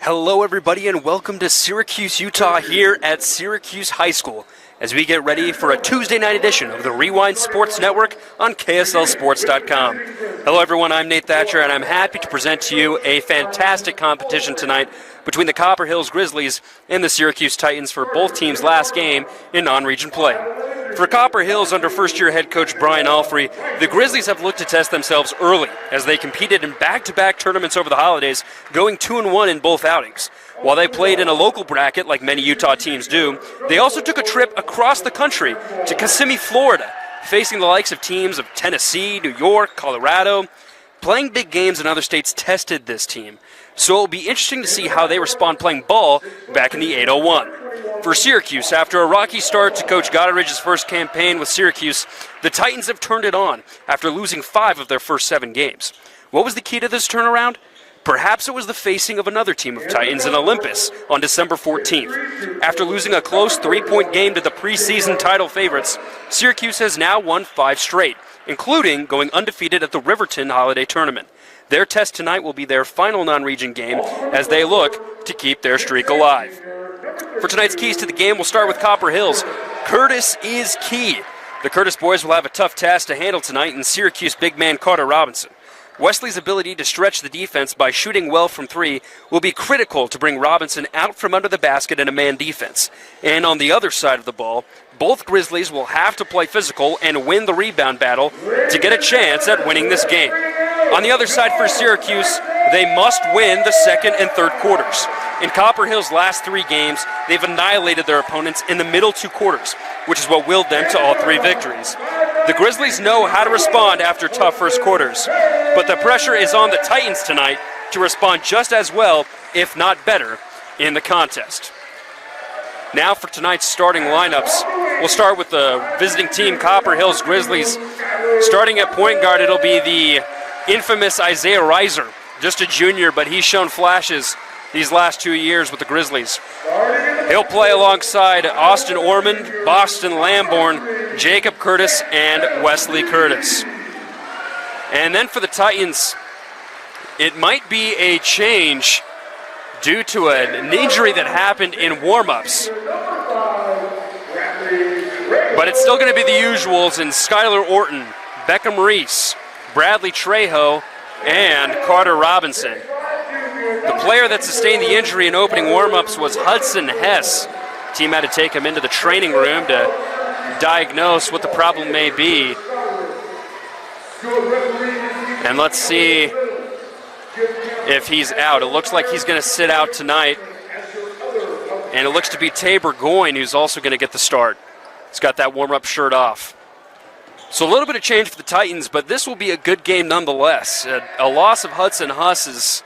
Hello everybody and welcome to Syracuse, Utah here at Syracuse High School as we get ready for a Tuesday night edition of the Rewind Sports Network on KSLSports.com. Hello everyone, I'm Nate Thatcher and I'm happy to present to you a fantastic competition tonight between the Copper Hills Grizzlies and the Syracuse Titans for both teams' last game in non-region play. For Copper Hills under first-year head coach Brian Alfrey, the Grizzlies have looked to test themselves early as they competed in back-to-back tournaments over the holidays, going 2-1 in both outings. While they played in a local bracket like many Utah teams do, they also took a trip across the country to Kissimmee, Florida, facing the likes of teams of Tennessee, New York, Colorado. Playing big games in other states tested this team, so it will be interesting to see how they respond playing ball back in the 801. For Syracuse, after a rocky start to Coach Gotteridge's first campaign with Syracuse, the Titans have turned it on after losing 5 of their first 7 games. What was the key to this turnaround? Perhaps it was the facing of another team of Titans in Olympus on December 14th. After losing a close 3-point game to the preseason title favorites, Syracuse has now won 5 straight, including going undefeated at the Riverton Holiday Tournament. Their test tonight will be their final non-region game as they look to keep their streak alive. For tonight's keys to the game, we'll start with Copper Hills. Curtis is key. The Curtis boys will have a tough task to handle tonight in Syracuse big man Carter Robinson. Wesley's ability to stretch the defense by shooting well from 3 will be critical to bring Robinson out from under the basket in a man defense. And on the other side of the ball, both Grizzlies will have to play physical and win the rebound battle to get a chance at winning this game. On the other side for Syracuse, they must win the second and third quarters. In Copper Hill's last 3 games, they've annihilated their opponents in the middle 2 quarters, which is what willed them to all 3 victories. The Grizzlies know how to respond after tough first quarters, but the pressure is on the Titans tonight to respond just as well, if not better, in the contest. Now for tonight's starting lineups, we'll start with the visiting team, Copper Hills Grizzlies. Starting at point guard, it'll be the infamous Isaiah Reiser, just a junior, but he's shown flashes these last 2 years with the Grizzlies. He'll play alongside Austin Ormond, Boston Lamborn, Jacob Curtis, and Wesley Curtis. And then for the Titans, it might be a change due to an injury that happened in warm-ups. But it's still going to be the usuals in Skylar Orton, Beckham Reese, Bradley Trejo, and Carter Robinson. The player that sustained the injury in opening warm-ups was Hudson Hess. The team had to take him into the training room to diagnose what the problem may be. And let's see if he's out. It looks like he's going to sit out tonight. And it looks to be Tabor Goyne who's also going to get the start. He's got that warm-up shirt off. So a little bit of change for the Titans, but this will be a good game nonetheless. A loss of Hudson Huss is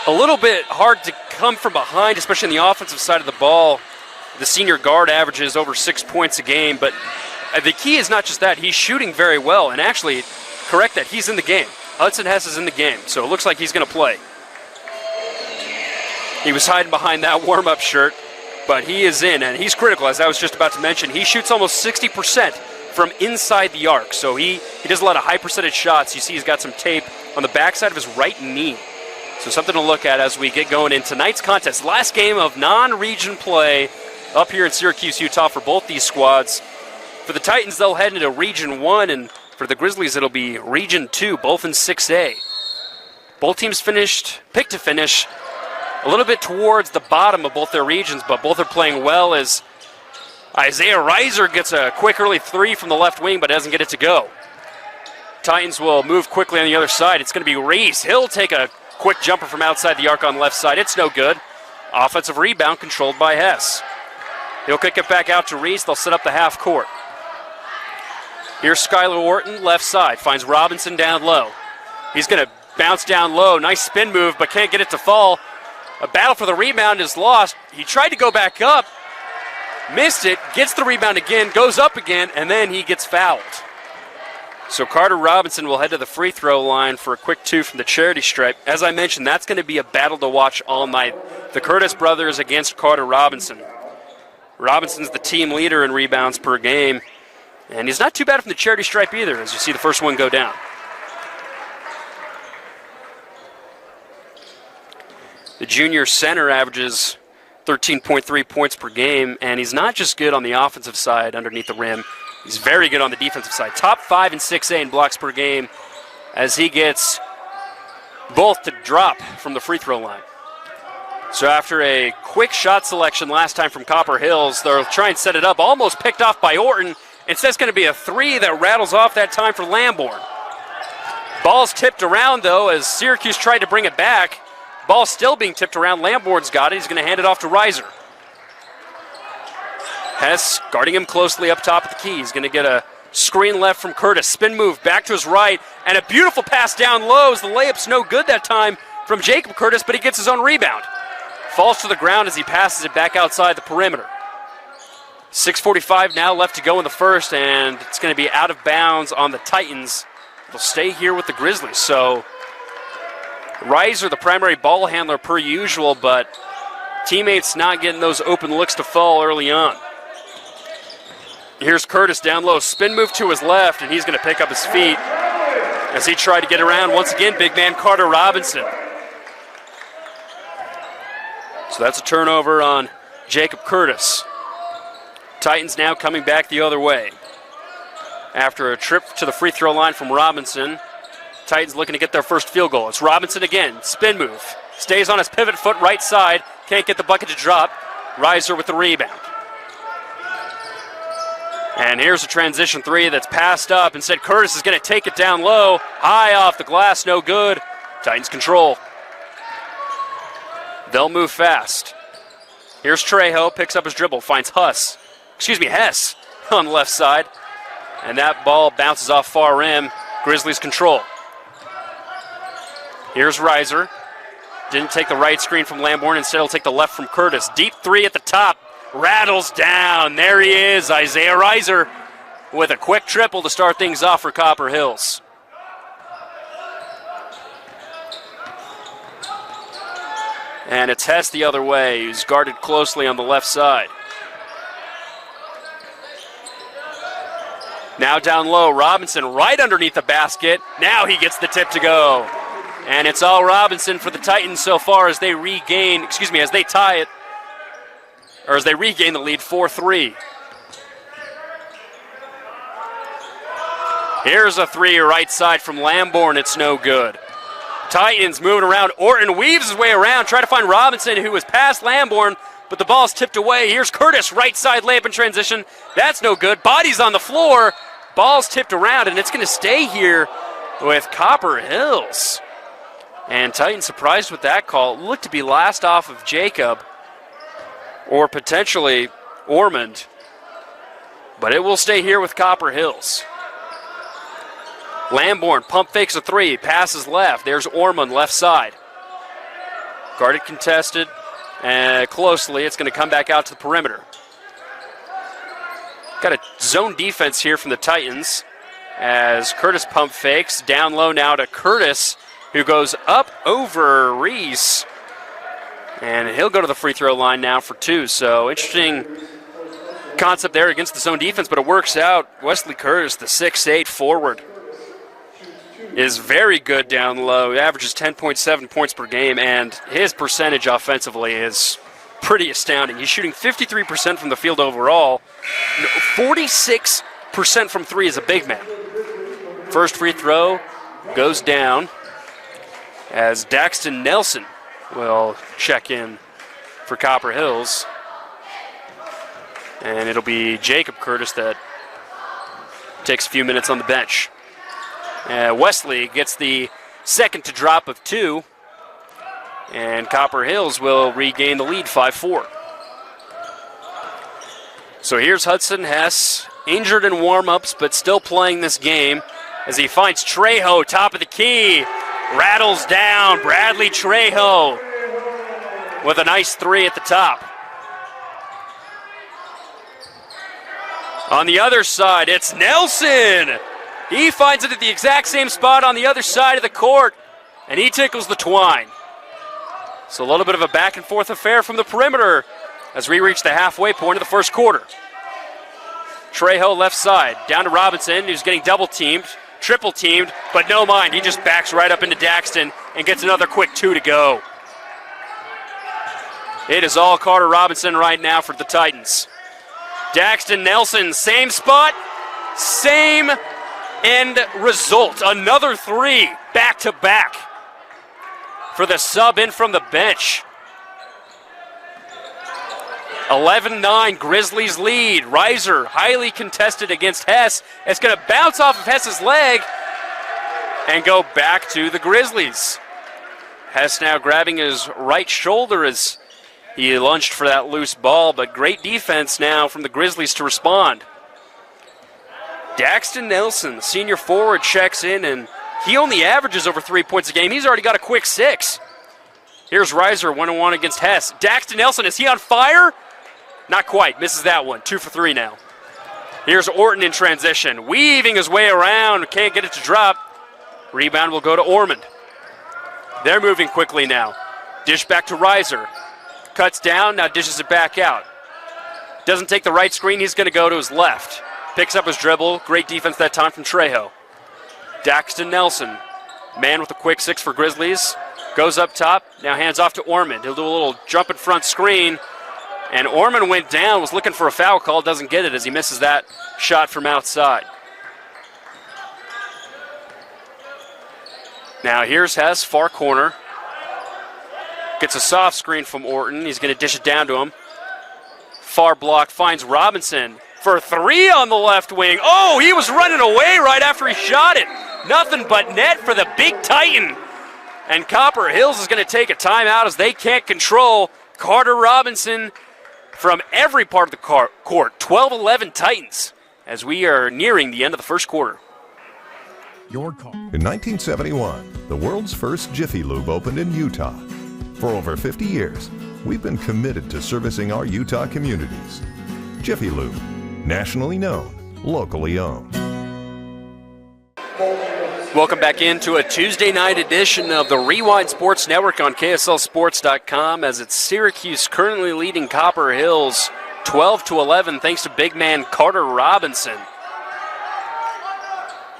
a little bit hard to come from behind, especially on the offensive side of the ball. The senior guard averages over 6 points a game, but the key is not just that. He's shooting very well, and actually, correct that, he's in the game. Hudson Hess is in the game, so it looks like he's going to play. He was hiding behind that warm-up shirt, but he is in, and he's critical, as I was just about to mention. He shoots almost 60% from inside the arc, so he does a lot of high percentage shots. You see he's got some tape on the backside of his right knee. So something to look at as we get going in tonight's contest. Last game of non-region play up here in Syracuse, Utah for both these squads. For the Titans, they'll head into Region 1, and for the Grizzlies, it'll be Region 2, both in 6A. Both teams picked to finish a little bit towards the bottom of both their regions, but both are playing well as Isaiah Reiser gets a quick early 3 from the left wing, but doesn't get it to go. Titans will move quickly on the other side. It's going to be Reese. He'll take a quick jumper from outside the arc on the left side. It's no good. Offensive rebound controlled by Hess. He'll kick it back out to Reese. They'll set up the half court. Here's Skylar Orton, left side. Finds Robinson down low. He's going to bounce down low. Nice spin move, but can't get it to fall. A battle for the rebound is lost. He tried to go back up. Missed it. Gets the rebound again. Goes up again. And then he gets fouled. So Carter Robinson will head to the free throw line for a quick 2 from the charity stripe. As I mentioned, that's going to be a battle to watch all night. The Curtis brothers against Carter Robinson. Robinson's the team leader in rebounds per game. And he's not too bad from the charity stripe either, as you see the first one go down. The junior center averages 13.3 points per game, and he's not just good on the offensive side underneath the rim. He's very good on the defensive side. Top 5 in 6A in blocks per game as he gets both to drop from the free throw line. So after a quick shot selection last time from Copper Hills, they'll try and set it up. Almost picked off by Orton. Instead, it's going to be a 3 that rattles off that time for Lambourne. Ball's tipped around, though, as Syracuse tried to bring it back. Ball still being tipped around. Lambourne's got it. He's going to hand it off to Reiser. Hess guarding him closely up top of the key. He's going to get a screen left from Curtis. Spin move back to his right. And a beautiful pass down low as the layup's no good that time from Jacob Curtis, but he gets his own rebound. Falls to the ground as he passes it back outside the perimeter. 6:45 now left to go in the first, and it's going to be out of bounds on the Titans. They'll stay here with the Grizzlies. So Reiser, the primary ball handler per usual, but teammates not getting those open looks to fall early on. Here's Curtis down low. Spin move to his left, and he's going to pick up his feet as he tried to get around. Once again, big man Carter Robinson. So that's a turnover on Jacob Curtis. Titans now coming back the other way. After a trip to the free throw line from Robinson, Titans looking to get their first field goal. It's Robinson again. Spin move. Stays on his pivot foot right side. Can't get the bucket to drop. Reiser with the rebound. And here's a transition 3 that's passed up. Instead, Curtis is going to take it down low. High off the glass, no good. Titans control. They'll move fast. Here's Trejo, picks up his dribble, finds Hess on the left side. And that ball bounces off far rim. Grizzlies control. Here's Reiser. Didn't take the right screen from Lambourne. Instead, he'll take the left from Curtis. Deep 3 at the top. Rattles down. There he is, Isaiah Reiser, with a quick triple to start things off for Copper Hills. And it's Hess the other way, who's guarded closely on the left side. Now down low, Robinson right underneath the basket. Now he gets the tip to go. And it's all Robinson for the Titans so far as they tie it, or as they regain the lead 4-3. Here's a 3 right side from Lambourne. It's no good. Titans moving around. Orton weaves his way around, trying to find Robinson, who was past Lambourne, but the ball's tipped away. Here's Curtis, right side layup in transition. That's no good. Body's on the floor. Ball's tipped around, and it's going to stay here with Copper Hills. And Titans surprised with that call. It looked to be last off of Jacob, or potentially Ormond, but it will stay here with Copper Hills. Lambourne pump fakes a 3, passes left. There's Ormond left side. Guarded contested, and closely. It's going to come back out to the perimeter. Got a zone defense here from the Titans as Curtis pump fakes. Down low now to Curtis, who goes up over Reese. And he'll go to the free throw line now for 2. So interesting concept there against the zone defense, but it works out. Wesley Curtis, the 6'8" forward, is very good down low. He averages 10.7 points per game, and his percentage offensively is pretty astounding. He's shooting 53% from the field overall. 46% from 3 as a big man. First free throw goes down as Daxton Nelson will check in for Copper Hills. And it'll be Jacob Curtis that takes a few minutes on the bench. Wesley gets the second to drop of 2. And Copper Hills will regain the lead 5-4. So here's Hudson Hess, injured in warm-ups, but still playing this game as he finds Trejo, top of the key. Rattles down. Bradley Trejo with a nice 3 at the top. On the other side, it's Nelson. He finds it at the exact same spot on the other side of the court, and he tickles the twine. So a little bit of a back and forth affair from the perimeter as we reach the halfway point of the first quarter. Trejo left side, down to Robinson, who's getting double teamed, triple teamed, but no mind. He just backs right up into Daxton and gets another quick 2 to go. It is all Carter Robinson right now for the Titans. Daxton Nelson, same spot, same end result. Another 3 back-to-back for the sub in from the bench. 11-9, Grizzlies lead. Reiser, highly contested against Hess. It's going to bounce off of Hess's leg and go back to the Grizzlies. Hess now grabbing his right shoulder as he lunged for that loose ball, but great defense now from the Grizzlies to respond. Daxton Nelson, senior forward, checks in, and he only averages over 3 points a game. He's already got a quick 6. Here's Reiser, 1-on-1 against Hess. Daxton Nelson, is he on fire? Not quite, misses that one. 2 for 3 now. Here's Orton in transition, weaving his way around, can't get it to drop. Rebound will go to Ormond. They're moving quickly now. Dish back to Reiser. Cuts down, now dishes it back out. Doesn't take the right screen, he's going to go to his left. Picks up his dribble, great defense that time from Trejo. Daxton Nelson, man with a quick 6 for Grizzlies. Goes up top, now hands off to Ormond. He'll do a little jump in front screen. And Ormond went down, was looking for a foul call, doesn't get it as he misses that shot from outside. Now here's Hess, far corner. Gets a soft screen from Orton. He's going to dish it down to him. Far block finds Robinson for 3 on the left wing. Oh, he was running away right after he shot it. Nothing but net for the big Titan. And Copper Hills is going to take a timeout as they can't control Carter Robinson from every part of the court. 12-11 Titans as we are nearing the end of the first quarter. Your call. In 1971, the world's first Jiffy Lube opened in Utah. For over 50 years, we've been committed to servicing our Utah communities. Jiffy Lube, nationally known, locally owned. Welcome back into a Tuesday night edition of the Rewind Sports Network on KSLSports.com as it's Syracuse currently leading Copper Hills 12-11 thanks to big man Carter Robinson.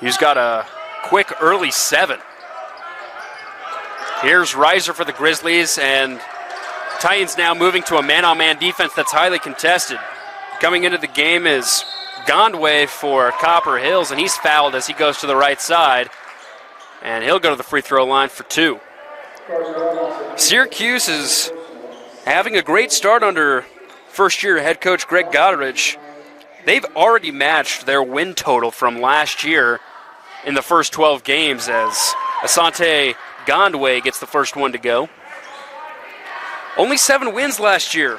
He's got a quick early 7. Here's Reiser for the Grizzlies, and Titans now moving to a man-on-man defense that's highly contested. Coming into the game is Gondway for Copper Hills, and he's fouled as he goes to the right side, and he'll go to the free throw line for 2. Syracuse is having a great start under first-year head coach Greg Goderich. They've already matched their win total from last year in the first 12 games as Asante Gondway gets the first one to go. Only 7 wins last year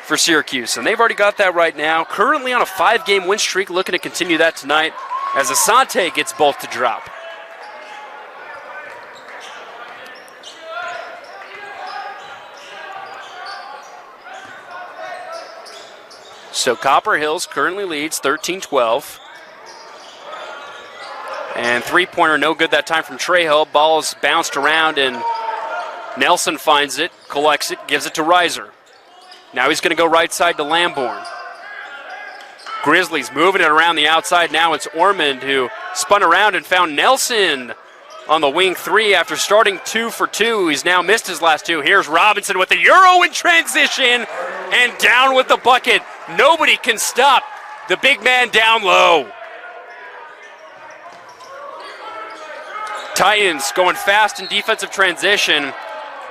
for Syracuse, and they've already got that right now. Currently on a 5-game win streak, looking to continue that tonight as Asante gets both to drop. So Copper Hills currently leads 13-12. And three-pointer no good that time from Trejo. Ball is bounced around and Nelson finds it, collects it, gives it to Reiser. Now he's going to go right side to Lamborn. Grizzlies moving it around the outside. Now it's Ormond who spun around and found Nelson on the wing 3 after starting 2 for 2. He's now missed his last 2. Here's Robinson with the Euro in transition and down with the bucket. Nobody can stop the big man down low. Titans going fast in defensive transition,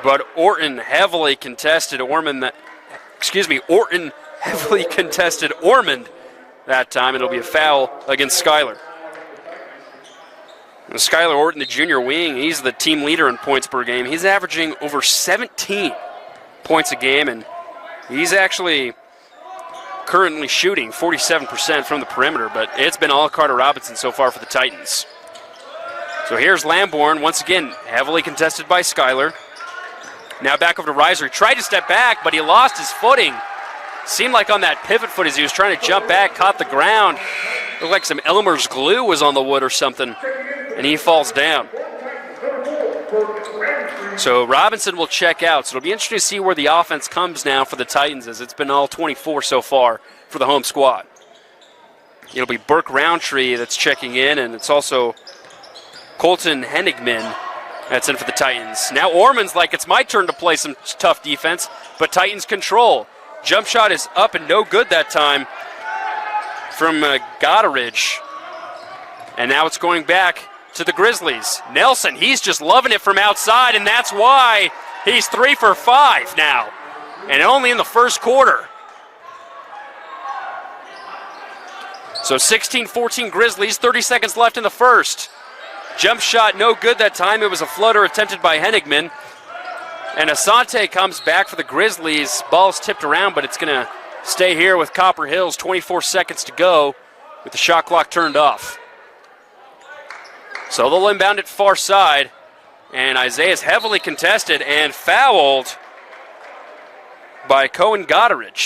but Orton heavily contested Ormond heavily contested Ormond that time. It'll be a foul against Schuyler. And Schuyler Orton, the junior wing, he's the team leader in points per game. He's averaging over 17 points a game, and he's actually currently shooting 47% from the perimeter, but it's been all Carter Robinson so far for the Titans. So here's Lamborn, once again, heavily contested by Schuyler. Now back over to Reiser. He tried to step back, but he lost his footing. Seemed like on that pivot foot as he was trying to jump back, caught the ground. Looked like some Elmer's glue was on the wood or something, and he falls down. So Robinson will check out. So it'll be interesting to see where the offense comes now for the Titans, as it's been all 24 so far for the home squad. It'll be Burke Roundtree that's checking in, and it's also Colton Henigman That's in for the Titans. Now Orman's like, it's my turn to play some tough defense, but Titans control. Jump shot is up and no good that time from Goddard. And now it's going back to the Grizzlies. Nelson, he's just loving it from outside, and that's why he's 3 for 5 now, and only in the first quarter. So 16-14 Grizzlies, 30 seconds left in the first. Jump shot no good that time. It was a floater attempted by Henigman. And Asante comes back for the Grizzlies. Ball's tipped around, but it's going to stay here with Copper Hills. 24 seconds to go with the shot clock turned off. So they'll inbound it far side. And Isaiah's heavily contested and fouled by Cohen Goddard.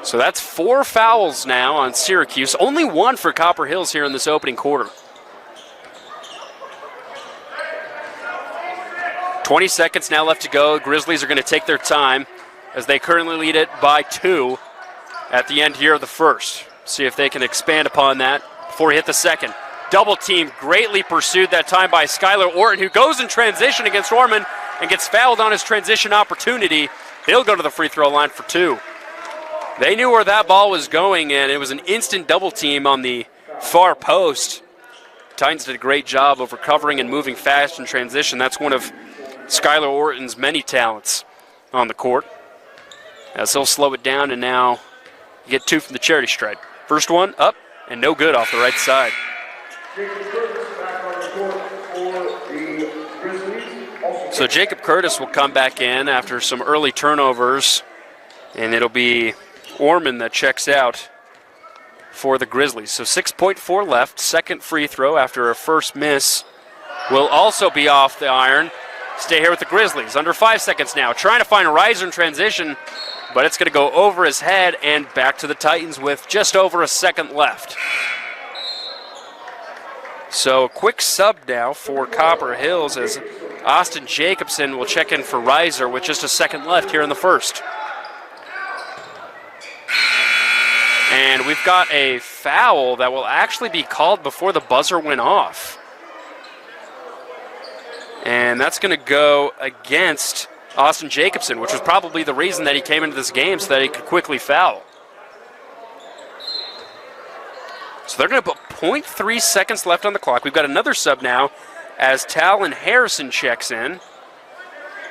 So that's 4 fouls now on Syracuse. Only 1 for Copper Hills here in this opening quarter. 20 seconds now left to go. Grizzlies are going to take their time as they currently lead it by 2 at the end here of the first. See if they can expand upon that before we hit the second. Double team greatly pursued that time by Skylar Orton, who goes in transition against Orman and gets fouled on his transition opportunity. He'll go to the free throw line for 2. They knew where that ball was going, and it was an instant double team on the far post. Titans did a great job of recovering and moving fast in transition. That's one of Skylar Orton's many talents on the court. As he'll slow it down, and now you get 2 from the charity stripe. First one up and no good off the right side. So Jacob Curtis will come back in after some early turnovers, and it'll be Orman that checks out for the Grizzlies. So 6.4 left. Second free throw after a first miss will also be off the iron. Stay here with the Grizzlies. Under 5 seconds now. Trying to find a riser in transition, but it's going to go over his head and back to the Titans with just over a second left. So a quick sub now for Copper Hills as Austin Jacobson will check in for riser with just a second left here in the first. And we've got a foul that will actually be called before the buzzer went off. And that's going to go against Austin Jacobson, which was probably the reason that he came into this game, so that he could quickly foul. So they're going to put 0.3 seconds left on the clock. We've got another sub now as Talon Harrison checks in.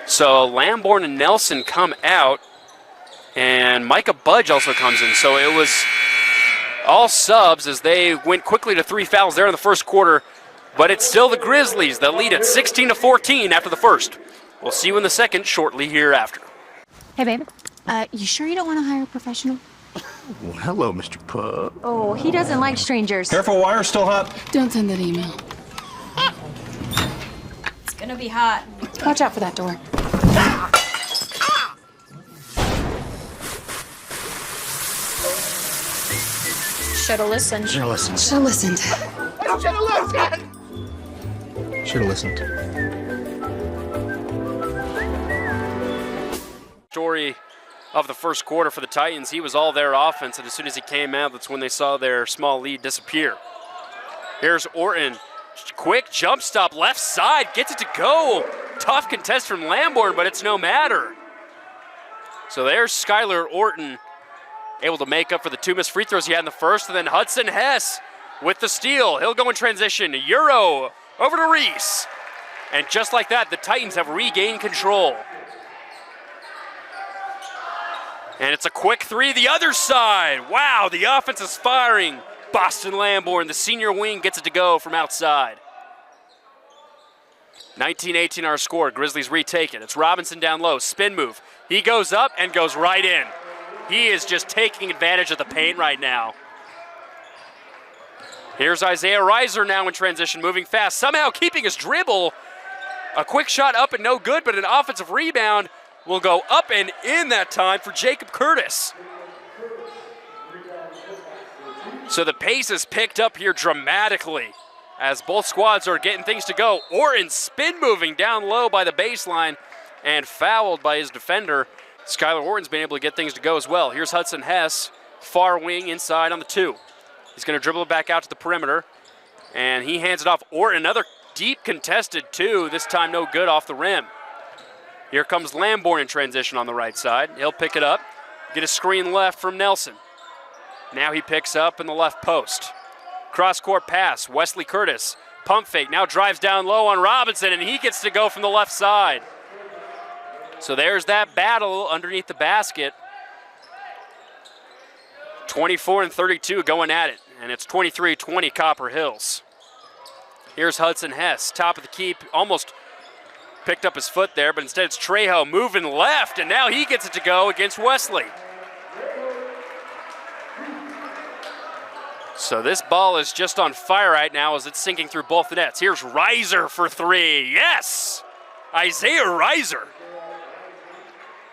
So Lamborn and Nelson come out, and Micah Budge also comes in. So it was all subs as they went quickly to 3 fouls there in the first quarter. But it's still the Grizzlies that lead at 16-14 after the first. We'll see you in the second shortly hereafter. Hey, babe. You sure you don't want to hire a professional? Well, hello, Mr. Pup. Oh, he doesn't like strangers. Careful, wire's still hot. Don't send that email. It's gonna be hot. Watch out for that door. Should've listened. Should've listened. Should've listened. Should've listened. Story of the first quarter for the Titans. He was all their offense, and as soon as he came out, that's when they saw their small lead disappear. Here's Orton. Quick jump stop, left side, gets it to go. Tough contest from Lamborn, but it's no matter. So there's Skylar Orton, able to make up for the 2 missed free throws he had in the first, and then Hudson Hess with the steal. He'll go in transition. Euro over to Reese. And just like that, the Titans have regained control. And it's a quick 3 the other side. Wow, the offense is firing. Boston Lamborn, the senior wing, gets it to go from outside. 19-18 our score. Grizzlies retake it. It's Robinson down low. Spin move. He goes up and goes right in. He is just taking advantage of the paint right now. Here's Isaiah Riser now in transition, moving fast, somehow keeping his dribble. A quick shot up and no good, but an offensive rebound will go up and in that time for Jacob Curtis. So the pace is picked up here dramatically as both squads are getting things to go. Orton spin moving down low by the baseline and fouled by his defender. Skylar Orton's been able to get things to go as well. Here's Hudson Hess, far wing inside on the 2. He's going to dribble it back out to the perimeter. And he hands it off. Orton, another deep contested two, this time no good off the rim. Here comes Lamborn in transition on the right side. He'll pick it up, get a screen left from Nelson. Now he picks up in the left post. Cross-court pass, Wesley Curtis. Pump fake, now drives down low on Robinson, and he gets to go from the left side. So there's that battle underneath the basket. 24 and 32 going at it, and it's 23-20 Copper Hills. Here's Hudson Hess, top of the key, almost picked up his foot there, but instead it's Trejo moving left, and now he gets it to go against Wesley. So this ball is just on fire right now as it's sinking through both the nets. Here's Reiser for three. Yes! Isaiah Reiser.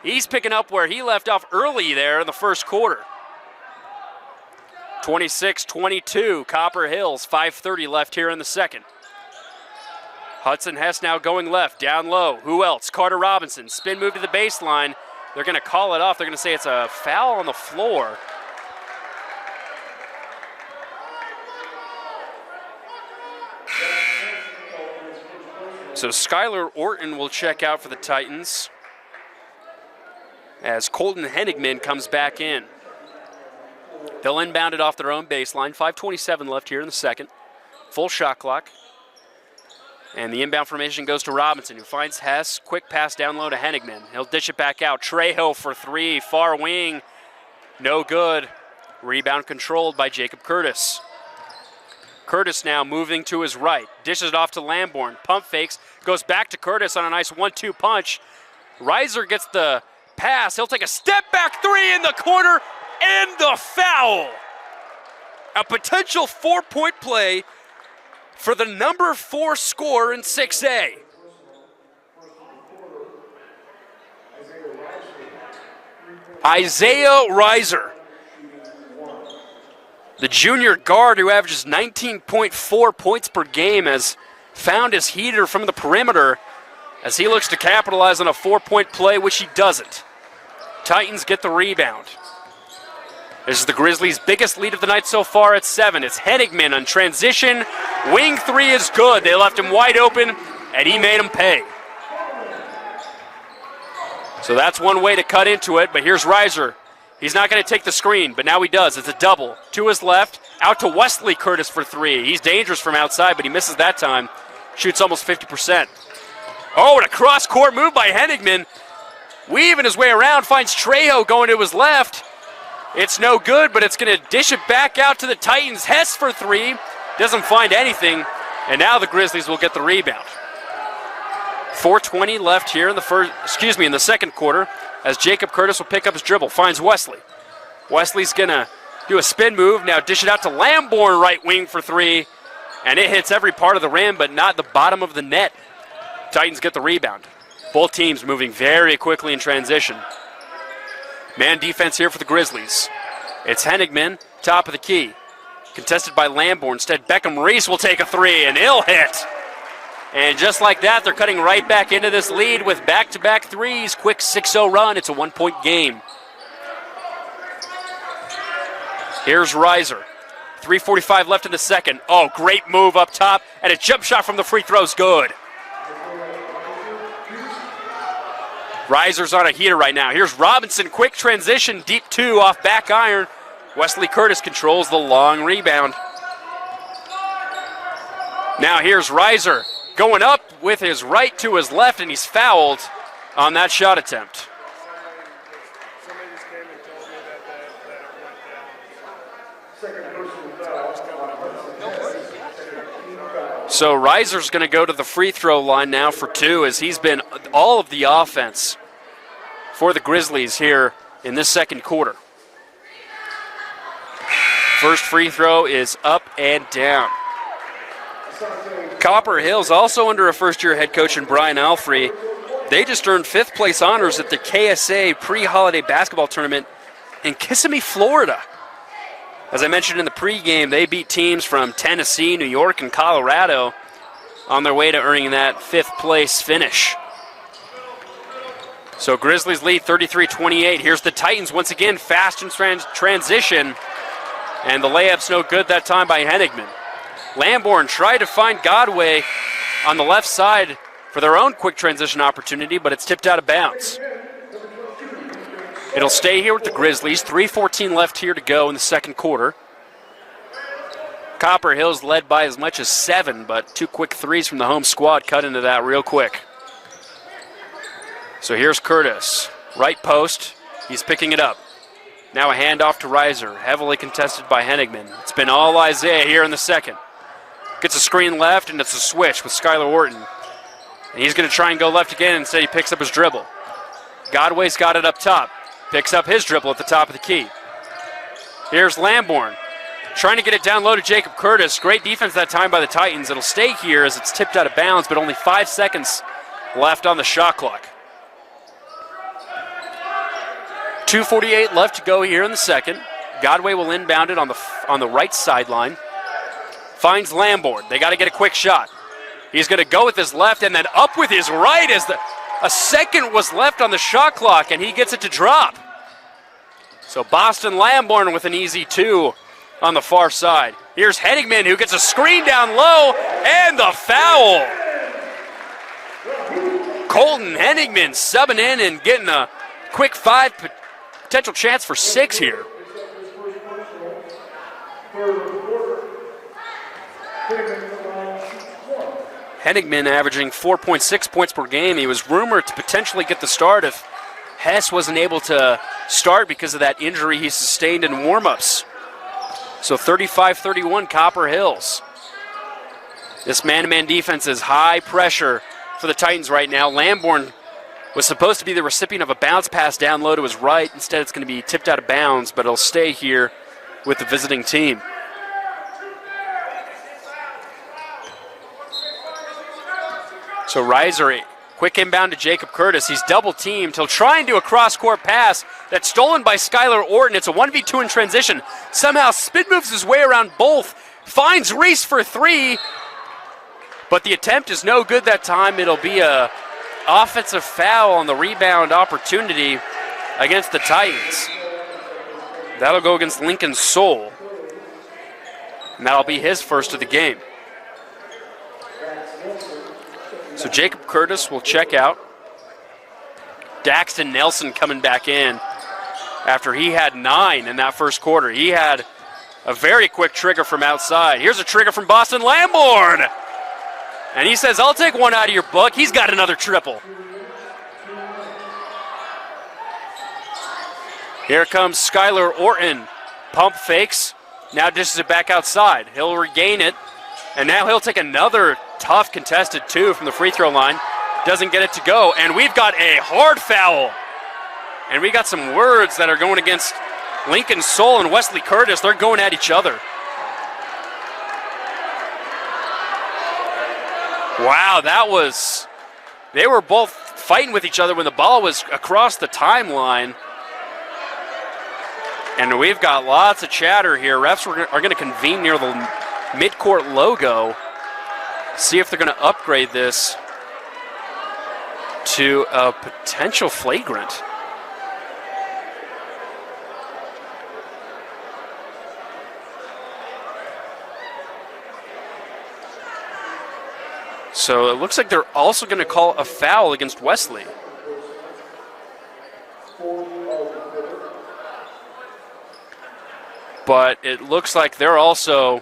He's picking up where he left off early there in the first quarter. 26-22, Copper Hills, 5:30 left here in the second. Hudson Hess now going left, down low. Who else? Carter Robinson, spin move to the baseline. They're going to call it off. They're going to say it's a foul on the floor. So Skylar Orton will check out for the Titans as Colton Henigman comes back in. They'll inbound it off their own baseline. 5:27 left here in the second. Full shot clock. And the inbound formation goes to Robinson, who finds Hess. Quick pass down low to Henigman. He'll dish it back out. Trejo for three. Far wing. No good. Rebound controlled by Jacob Curtis. Curtis now moving to his right. Dishes it off to Lamborn. Pump fakes. Goes back to Curtis on a nice 1-2 punch. Reiser gets the pass. He'll take a step back three in the corner. And the foul. A potential 4-point play for the number 4 scorer in 6A. Isaiah Reiser, the junior guard who averages 19.4 points per game, has found his heater from the perimeter as he looks to capitalize on a 4-point play, which he doesn't. Titans get the rebound. This is the Grizzlies' biggest lead of the night so far at 7. It's Henigman on transition. Wing three is good. They left him wide open, and he made him pay. So that's one way to cut into it, but here's Reiser. He's not going to take the screen, but now he does. It's a double. To his left, out to Wesley Curtis for three. He's dangerous from outside, but he misses that time. Shoots almost 50%. Oh, and a cross-court move by Henigman. Weaving his way around, finds Trejo going to his left. It's no good, but it's going to dish it back out to the Titans. Hess for three. Doesn't find anything, and now the Grizzlies will get the rebound. 4:20 left here in the second quarter, as Jacob Curtis will pick up his dribble. Finds Wesley. Wesley's going to do a spin move. Now dish it out to Lamborn, right wing for three, and it hits every part of the rim, but not the bottom of the net. Titans get the rebound. Both teams moving very quickly in transition. Man defense here for the Grizzlies. It's Henigman, top of the key. Contested by Lamborn. Instead, Beckham Reese will take a three, and he'll hit. And just like that, they're cutting right back into this lead with back-to-back threes. Quick 6-0 run. It's a 1-point game. Here's Reiser. 3:45 left in the second. Oh, great move up top, and a jump shot from the free throw's good. Reiser's on a heater right now. Here's Robinson, quick transition, deep two off back iron. Wesley Curtis controls the long rebound. Now here's Reiser going up with his right to his left, and he's fouled on that shot attempt. So Reiser's going to go to the free throw line now for two, as he's been all of the offense for the Grizzlies here in this second quarter. First free throw is up and down. Copper Hills also under a first-year head coach in Brian Alfrey. They just earned fifth place honors at the KSA pre-holiday basketball tournament in Kissimmee, Florida. As I mentioned in the pregame, they beat teams from Tennessee, New York, and Colorado on their way to earning that fifth place finish. So Grizzlies lead 33-28. Here's the Titans once again, fast in transition. And the layup's no good that time by Henigman. Lambourne tried to find Godway on the left side for their own quick transition opportunity, but it's tipped out of bounds. It'll stay here with the Grizzlies. 3:14 left here to go in the second quarter. Copper Hills led by as much as 7, but 2 quick threes from the home squad cut into that real quick. So here's Curtis. Right post. He's picking it up. Now a handoff to Reiser, heavily contested by Henigman. It's been all Isaiah here in the second. Gets a screen left, and it's a switch with Skylar Orton. And he's going to try and go left again. Instead, he picks up his dribble. Godway's got it up top. Picks up his dribble at the top of the key. Here's Lambourne. Trying to get it down low to Jacob Curtis. Great defense that time by the Titans. It'll stay here as it's tipped out of bounds, but only 5 seconds left on the shot clock. 2:48 left to go here in the second. Godway will inbound it on the right sideline. Finds Lambourne. They got to get a quick shot. He's going to go with his left and then up with his right as a second was left on the shot clock, and he gets it to drop. So Boston Lambourne with an easy 2 on the far side. Here's Henigman, who gets a screen down low, and the foul. Colton Henigman subbing in and getting a quick 5, potential chance for 6 here. Henigman averaging 4.6 points per game. He was rumored to potentially get the start if Hess wasn't able to start because of that injury he sustained in warmups. So 35-31 Copper Hills. This man-to-man defense is high pressure for the Titans right now. Lambourne was supposed to be the recipient of a bounce pass down low to his right. Instead, it's going to be tipped out of bounds, but it'll stay here with the visiting team. So Reiser, quick inbound to Jacob Curtis. He's double-teamed. He'll try and do a cross-court pass that's stolen by Skylar Orton. It's a 1v2 in transition. Somehow spin moves his way around both. Finds Reese for 3. But the attempt is no good that time. It'll be a offensive foul on the rebound opportunity against the Titans. That'll go against Lincoln Soul. And that'll be his first of the game. So Jacob Curtis will check out. Daxton Nelson coming back in after he had 9 in that first quarter. He had a very quick trigger from outside. Here's a trigger from Boston Lambourne. And he says, I'll take one out of your book. He's got another triple. Here comes Skylar Orton. Pump fakes. Now dishes it back outside. He'll regain it. And now he'll take another tough contested 2 from the free throw line. Doesn't get it to go. And we've got a hard foul. And we got some words that are going against Lincoln Soul and Wesley Curtis. They're going at each other. Wow, they were both fighting with each other when the ball was across the timeline. And we've got lots of chatter here. Refs are going to convene near the midcourt logo. See if they're going to upgrade this to a potential flagrant. So it looks like they're also going to call a foul against Wesley. But it looks like they're also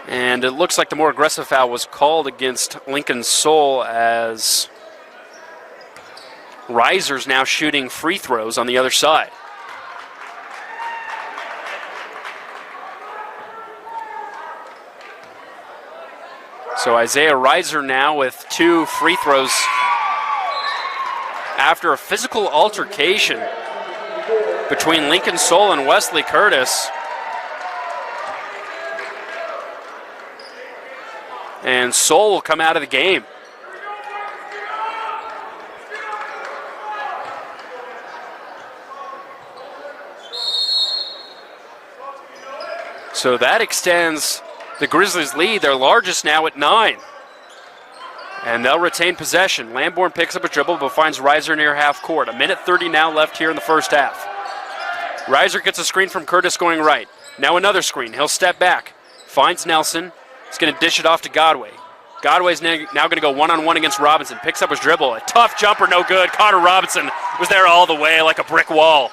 and it looks like the more aggressive foul was called against Lincoln Soul as Reiser's now shooting free throws on the other side. So Isaiah Reiser now with 2 free throws after a physical altercation between Lincoln Soul and Wesley Curtis. And Soul will come out of the game. So that extends the Grizzlies' lead, their largest now at 9. And they'll retain possession. Lambourne picks up a dribble but finds Reiser near half court. 1:30 now left here in the first half. Reiser gets a screen from Curtis going right. Now another screen. He'll step back. Finds Nelson. He's going to dish it off to Godway. Godway's now going to go one-on-one against Robinson. Picks up his dribble. A tough jumper, no good. Connor Robinson was there all the way like a brick wall.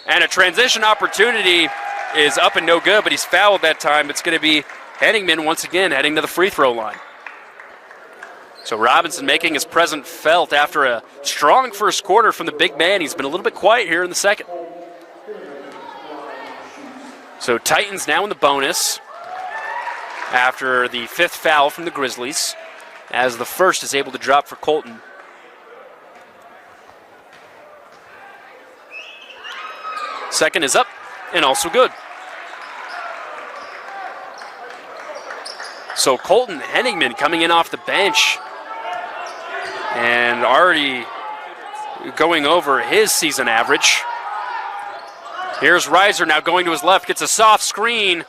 And a transition opportunity is up and no good, but he's fouled that time. It's going to be Henningman once again heading to the free throw line. So Robinson making his presence felt after a strong first quarter from the big man. He's been a little bit quiet here in the second. So Titans now in the bonus after the fifth foul from the Grizzlies, as the first is able to drop for Colton. Second is up and also good. So Colton Henningman coming in off the bench and already going over his season average. Here's Reiser now going to his left, gets a soft screen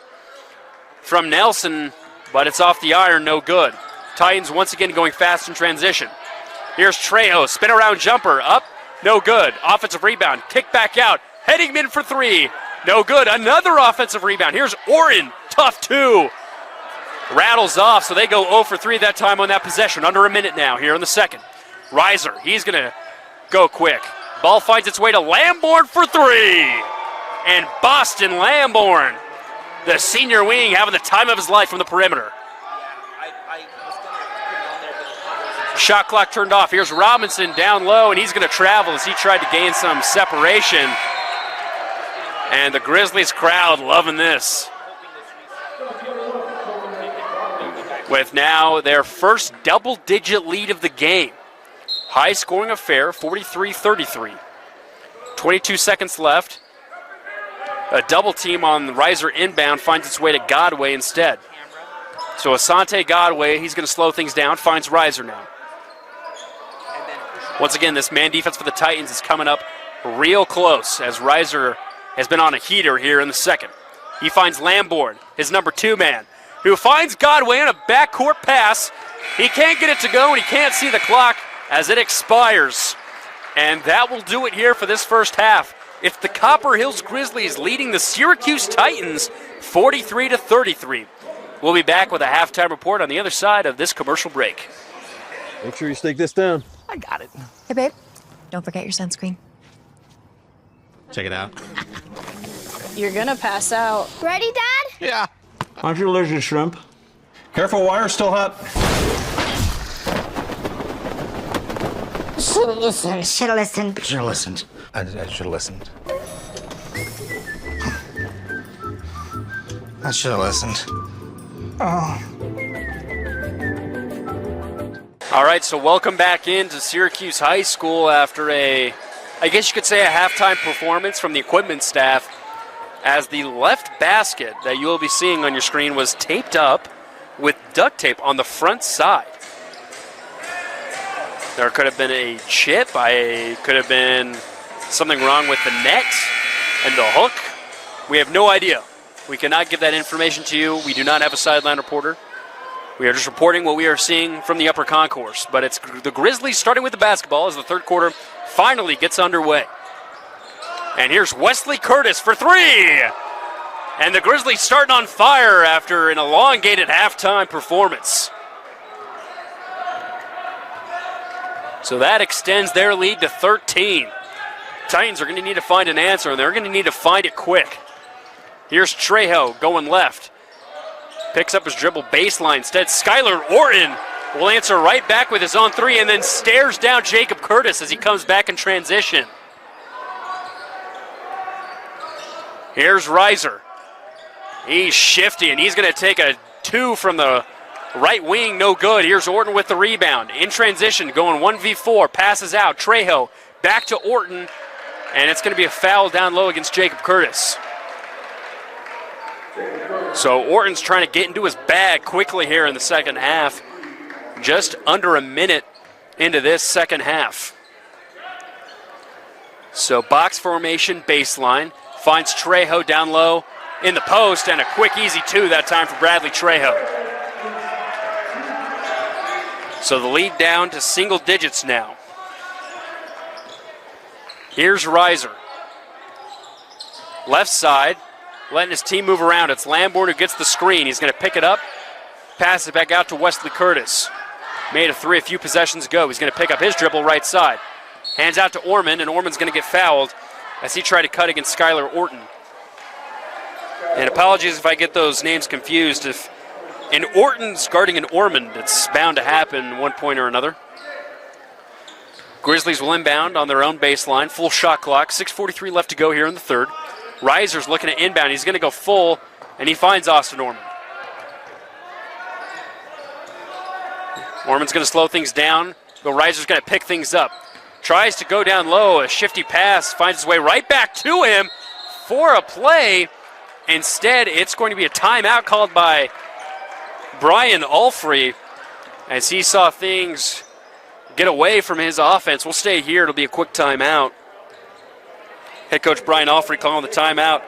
from Nelson, but it's off the iron, no good. Titans once again going fast in transition. Here's Trejo, spin around jumper, up, no good. Offensive rebound, kick back out, Henningman for three, no good. Another offensive rebound. Here's Orton, tough two. Rattles off, so they go 0 for 3 that time on that possession. Under a minute now here in the second. Reiser, he's going to go quick. Ball finds its way to Lamborn for three. And Boston Lamborn, the senior wing, having the time of his life from the perimeter. Shot clock turned off. Here's Robinson down low, and he's going to travel as he tried to gain some separation. And the Grizzlies crowd loving this. With now their first double-digit lead of the game. High-scoring affair, 43-33. 22 seconds left. A double team on the Reiser inbound finds its way to Godway instead. So Asante Godway, he's going to slow things down, finds Reiser now. Once again, this man defense for the Titans is coming up real close as Reiser has been on a heater here in the second. He finds Lamborn, his number 2 man, who finds Godway on a backcourt pass. He can't get it to go, and he can't see the clock as it expires. And that will do it here for this first half. It's the Copper Hills Grizzlies leading the Syracuse Titans 43-33. We'll be back with a halftime report on the other side of this commercial break. Make sure you stick this down. I got it. Hey, babe. Don't forget your sunscreen. Check it out. You're gonna pass out. Ready, Dad? Yeah. Aren't you allergic to shrimp? Careful, wire still hot. Should've listened. Should've listened. I should've listened. I should've listened. All right, so welcome back into Syracuse High School after I guess you could say a halftime performance from the equipment staff, as the left basket that you will be seeing on your screen was taped up with duct tape on the front side. There could have been a chip, could have been something wrong with the net and the hook. We have no idea. We cannot give that information to you. We do not have a sideline reporter. We are just reporting what we are seeing from the upper concourse. But it's the Grizzlies starting with the basketball as the third quarter finally gets underway. And here's Wesley Curtis for three. And the Grizzlies starting on fire after an elongated halftime performance. So that extends their lead to 13. Titans are going to need to find an answer, and they're going to need to find it quick. Here's Trejo going left. Picks up his dribble baseline. Instead, Skylar Orton will answer right back with his own three and then stares down Jacob Curtis as he comes back in transition. Here's Reiser. He's shifty, and he's going to take a two from the right wing. No good. Here's Orton with the rebound. In transition, going 1v4. Passes out. Trejo back to Orton, and it's going to be a foul down low against Jacob Curtis. So Orton's trying to get into his bag quickly here in the second half. Just under a minute into this second half. So box formation, baseline. Finds Trejo down low in the post, and a quick, easy two that time for Bradley Trejo. So the lead down to single digits now. Here's Reiser. Left side, letting his team move around. It's Lamborn who gets the screen. He's going to pick it up, pass it back out to Wesley Curtis. Made a three a few possessions ago. He's going to pick up his dribble right side. Hands out to Ormond, and Ormond's going to get fouled as he tried to cut against Skylar Orton. And apologies if I get those names confused. If an Orton's guarding an Ormond, it's bound to happen at one point or another. Grizzlies will inbound on their own baseline. Full shot clock. 6:43 left to go here in the third. Reiser's looking at inbound. He's going to go full, and he finds Austin Ormond. Ormond's going to slow things down, but Reiser's going to pick things up. Tries to go down low. A shifty pass finds his way right back to him for a play. Instead, it's going to be a timeout called by Brian Alfrey as he saw things get away from his offense. We'll stay here. It'll be a quick timeout. Head coach Brian Alfrey calling the timeout.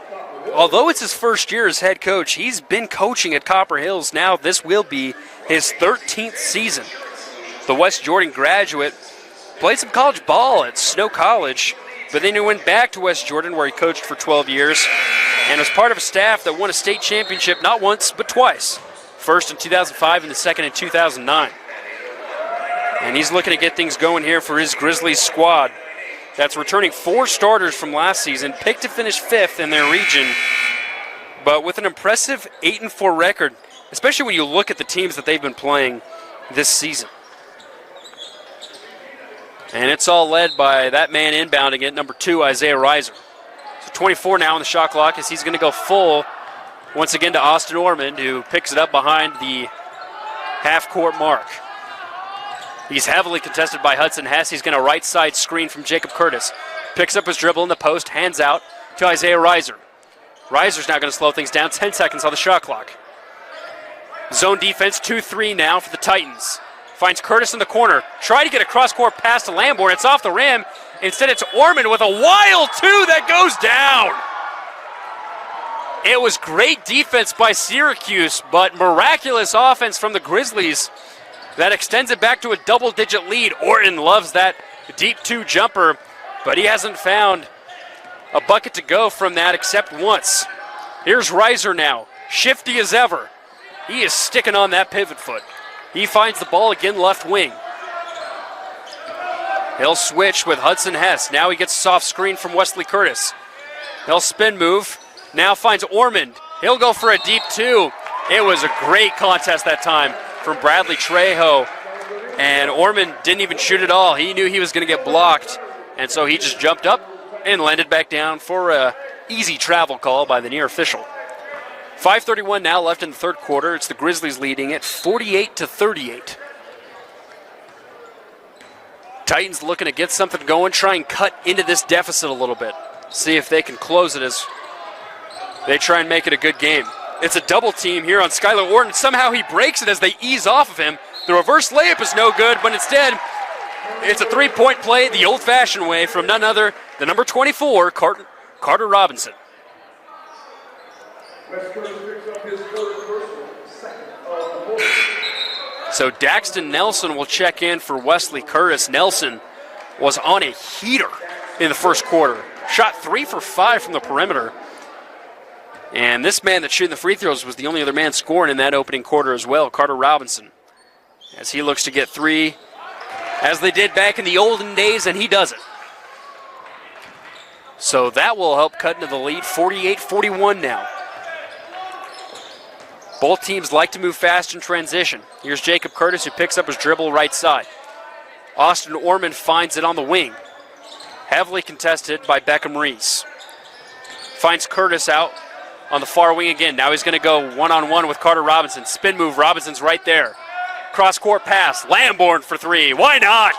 Although it's his first year as head coach, he's been coaching at Copper Hills now. This will be his 13th season. The West Jordan graduate played some college ball at Snow College, but then he went back to West Jordan where he coached for 12 years and was part of a staff that won a state championship not once but twice. First in 2005 and the second in 2009. And he's looking to get things going here for his Grizzlies squad. That's returning 4 starters from last season, picked to finish 5th in their region, but with an impressive 8-4 record, especially when you look at the teams that they've been playing this season. And it's all led by that man inbounding at number 2, Isaiah Reiser. So 24 now on the shot clock as he's going to go full once again to Austin Ormond, who picks it up behind the half-court mark. He's heavily contested by Hudson Hess. He's going to right side screen from Jacob Curtis. Picks up his dribble in the post, hands out to Isaiah Reiser. Reiser's now going to slow things down. 10 seconds on the shot clock. Zone defense, 2-3 now for the Titans. Finds Curtis in the corner. Try to get a cross-court pass to Lamborn. It's off the rim. Instead, it's Ormond with a wild 2 that goes down. It was great defense by Syracuse, but miraculous offense from the Grizzlies that extends it back to a double-digit lead. Orton loves that deep 2 jumper, but he hasn't found a bucket to go from that except once. Here's Reiser now, shifty as ever. He is sticking on that pivot foot. He finds the ball again left wing. He'll switch with Hudson Hess. Now he gets a soft screen from Wesley Curtis. He'll spin move. Now finds Ormond. He'll go for a deep 2. It was a great contest that time from Bradley Trejo. And Ormond didn't even shoot at all. He knew he was going to get blocked. And so he just jumped up and landed back down for an easy travel call by the near official. 5:31 now left in the third quarter. It's the Grizzlies leading at 48-38. Titans looking to get something going, try and cut into this deficit a little bit. See if they can close it as they try and make it a good game. It's a double team here on Skylar Orton. Somehow he breaks it as they ease off of him. The reverse layup is no good, but instead it's a 3-point play the old-fashioned way from none other than number 24, Carter Robinson. So Daxton Nelson will check in for Wesley Curtis. Nelson was on a heater in the first quarter. Shot 3 for 5 from the perimeter. And this man that's shooting the free throws was the only other man scoring in that opening quarter as well, Carter Robinson. As he looks to get 3, as they did back in the olden days, and he does it. So that will help cut into the lead, 48-41 now. Both teams like to move fast in transition. Here's Jacob Curtis, who picks up his dribble right side. Austin Ormond finds it on the wing. Heavily contested by Beckham Reese. Finds Curtis out on the far wing again. Now he's going to go one-on-one with Carter Robinson. Spin move, Robinson's right there. Cross-court pass, Lamborn for 3. Why not?